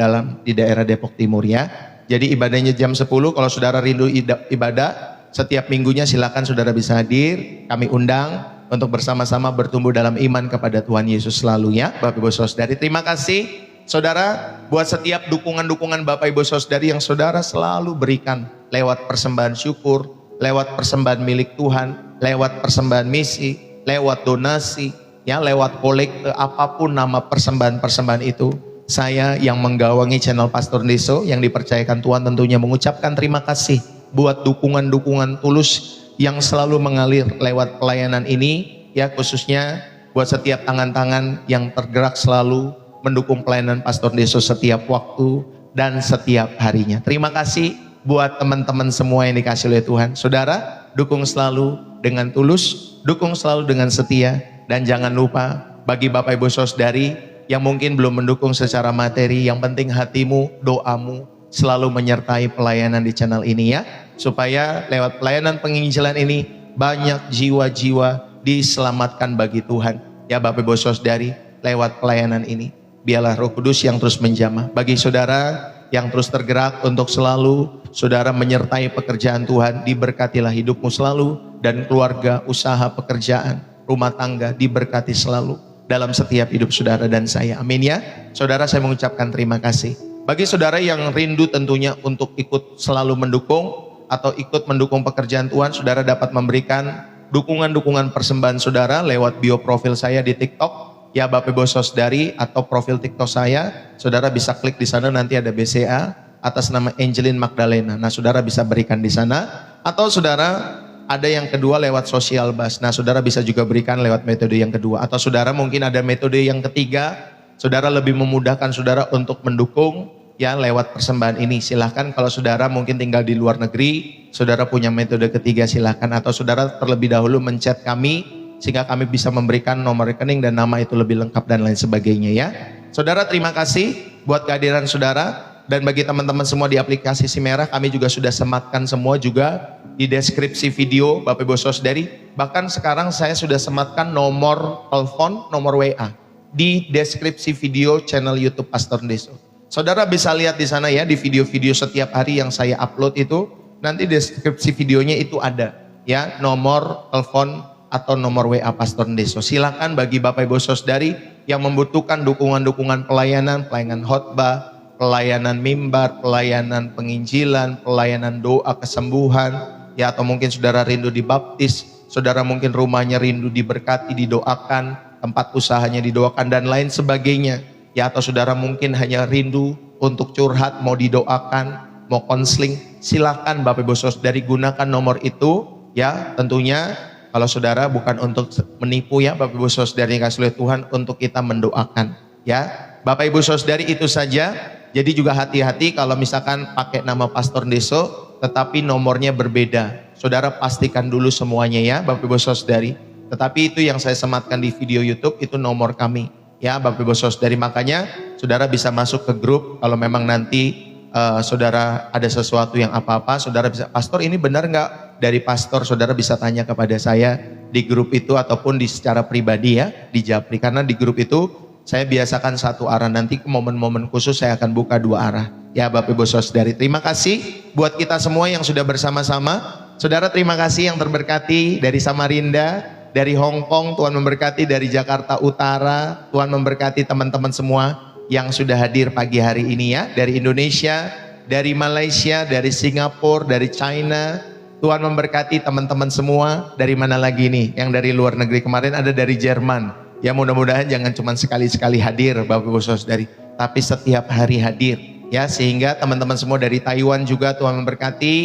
daerah Depok Timur ya. Jadi ibadahnya jam 10, kalau saudara rindu ibadah setiap minggunya silakan saudara bisa hadir. Kami undang untuk bersama-sama bertumbuh dalam iman kepada Tuhan Yesus selalu ya Bapak Ibu Saudari. Terima kasih saudara buat setiap dukungan-dukungan Bapak Ibu Saudari yang saudara selalu berikan lewat persembahan syukur, lewat persembahan milik Tuhan, lewat persembahan misi, lewat donasi, ya lewat kolekte, apapun nama persembahan-persembahan itu. Saya yang menggawangi channel Pastor Deso yang dipercayakan Tuhan tentunya mengucapkan terima kasih buat dukungan-dukungan tulus yang selalu mengalir lewat pelayanan ini ya, khususnya buat setiap tangan-tangan yang tergerak selalu mendukung pelayanan Pastor Deso setiap waktu dan setiap harinya. Terima kasih buat teman-teman semua yang dikasih oleh Tuhan. Saudara, dukung selalu dengan tulus, dukung selalu dengan setia, dan jangan lupa bagi Bapak Ibu Saudari yang mungkin belum mendukung secara materi, yang penting hatimu, doamu selalu menyertai pelayanan di channel ini ya, supaya lewat pelayanan penginjilan ini banyak jiwa-jiwa diselamatkan bagi Tuhan ya Bapak Ibu Saudari. Lewat pelayanan ini biarlah Roh Kudus yang terus menjamah. Bagi saudara yang terus tergerak untuk selalu saudara menyertai pekerjaan Tuhan, diberkatilah hidupmu selalu, dan keluarga, usaha, pekerjaan, rumah tangga diberkati selalu dalam setiap hidup saudara dan saya. Amin ya. Saudara, saya mengucapkan terima kasih. Bagi saudara yang rindu tentunya untuk ikut selalu mendukung atau ikut mendukung pekerjaan Tuhan, saudara dapat memberikan dukungan-dukungan persembahan saudara lewat bio profil saya di TikTok ya Bapak Ibu Saudari, atau profil TikTok saya. Saudara bisa klik di sana, nanti ada BCA atas nama Angelin Magdalena. Nah, saudara bisa berikan di sana, atau saudara ada yang kedua lewat Social Bus. Nah, saudara bisa juga berikan lewat metode yang kedua. Atau saudara mungkin ada metode yang ketiga, saudara lebih memudahkan saudara untuk mendukung ya lewat persembahan ini. Silahkan, kalau saudara mungkin tinggal di luar negeri, saudara punya metode ketiga silahkan. Atau saudara terlebih dahulu menchat kami, sehingga kami bisa memberikan nomor rekening dan nama itu lebih lengkap dan lain sebagainya ya. Saudara, terima kasih buat kehadiran saudara. Dan bagi teman-teman semua di aplikasi Simerah, kami juga sudah sematkan semua juga di deskripsi video Bapak Ibu Saudari. Bahkan sekarang saya sudah sematkan nomor telepon, nomor WA di deskripsi video channel YouTube Pastor Deso. Saudara bisa lihat di sana ya, di video-video setiap hari yang saya upload itu, nanti deskripsi videonya itu ada ya, nomor telepon atau nomor WA Pastor Deso. Silakan bagi Bapak Ibu Saudari yang membutuhkan dukungan-dukungan pelayanan khotbah, pelayanan mimbar, pelayanan penginjilan, pelayanan doa kesembuhan, ya, atau mungkin saudara rindu dibaptis, saudara mungkin rumahnya rindu diberkati, didoakan, tempat usahanya didoakan dan lain sebagainya, ya, atau saudara mungkin hanya rindu untuk curhat, mau didoakan, mau konseling, silakan Bapak Ibu Saudari gunakan nomor itu, ya, tentunya kalau saudara bukan untuk menipu ya Bapak Ibu Saudari yang kasih oleh Tuhan, untuk kita mendoakan, ya. Bapak Ibu Saudari, itu saja. Jadi juga hati-hati kalau misalkan pakai nama Pastor Deso tetapi nomornya berbeda. Saudara pastikan dulu semuanya ya Bapak Ibu Saudari. Tetapi itu yang saya sematkan di video YouTube itu nomor kami ya Bapak Ibu Saudari. Makanya saudara bisa masuk ke grup kalau memang nanti saudara ada sesuatu yang apa-apa, saudara bisa, Pastor ini benar nggak dari Pastor, saudara bisa tanya kepada saya di grup itu ataupun di secara pribadi ya di Japri. Karena di grup itu saya biasakan satu arah, nanti ke momen-momen khusus saya akan buka dua arah ya Bapak Ibu Saudari. Terima kasih buat kita semua yang sudah bersama-sama. Saudara, terima kasih yang terberkati dari Samarinda, dari Hong Kong, Tuhan memberkati, dari Jakarta Utara, Tuhan memberkati teman-teman semua yang sudah hadir pagi hari ini ya, dari Indonesia, dari Malaysia, dari Singapura, dari China. Tuhan memberkati teman-teman semua. Dari mana lagi nih yang dari luar negeri? Kemarin ada dari Jerman. Ya, mudah-mudahan jangan cuma sekali-sekali hadir Bapak Ibu Saudari, tapi setiap hari hadir ya, sehingga teman-teman semua dari Taiwan juga Tuhan memberkati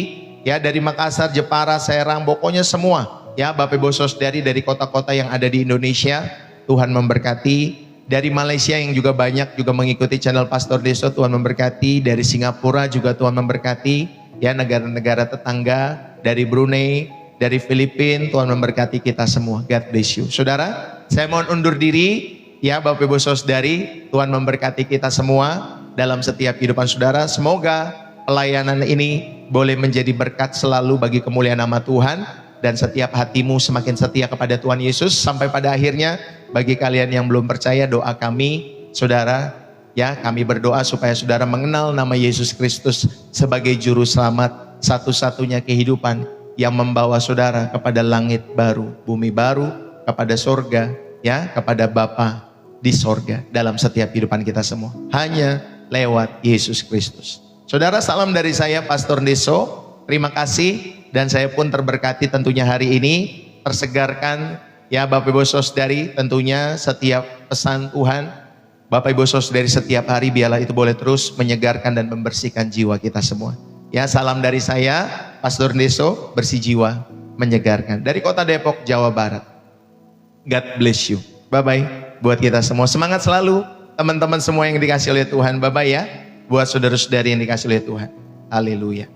ya dari Makassar, Jepara, Serang, pokoknya semua ya Bapak Ibu Saudari dari kota-kota yang ada di Indonesia, Tuhan memberkati. Dari Malaysia yang juga banyak juga mengikuti channel Pastor Deso, Tuhan memberkati. Dari Singapura juga Tuhan memberkati, ya negara-negara tetangga, dari Brunei, dari Filipina, Tuhan memberkati kita semua. God bless you. Saudara, saya mohon undur diri, ya Bapak Ibu Saudari, Tuhan memberkati kita semua dalam setiap kehidupan saudara. Semoga pelayanan ini boleh menjadi berkat selalu bagi kemuliaan nama Tuhan, dan setiap hatimu semakin setia kepada Tuhan Yesus. Sampai pada akhirnya, bagi kalian yang belum percaya, doa kami, saudara, ya kami berdoa supaya saudara mengenal nama Yesus Kristus sebagai juru selamat satu-satunya kehidupan yang membawa saudara kepada langit baru, bumi baru, kepada sorga, ya, kepada Bapa di sorga dalam setiap kehidupan kita semua. Hanya lewat Yesus Kristus. Saudara, salam dari saya Pastor Deso. Terima kasih, dan saya pun terberkati tentunya hari ini, tersegarkan ya Bapak Ibu Saudari. Tentunya setiap pesan Tuhan Bapak Ibu Saudari setiap hari, biarlah itu boleh terus menyegarkan dan membersihkan jiwa kita semua. Ya, salam dari saya Pastor Deso, bersih jiwa, menyegarkan, dari kota Depok, Jawa Barat. God bless you. Bye-bye buat kita semua. Semangat selalu teman-teman semua yang dikasih oleh Tuhan. Bye-bye ya buat saudara-saudari yang dikasih oleh Tuhan. Haleluya.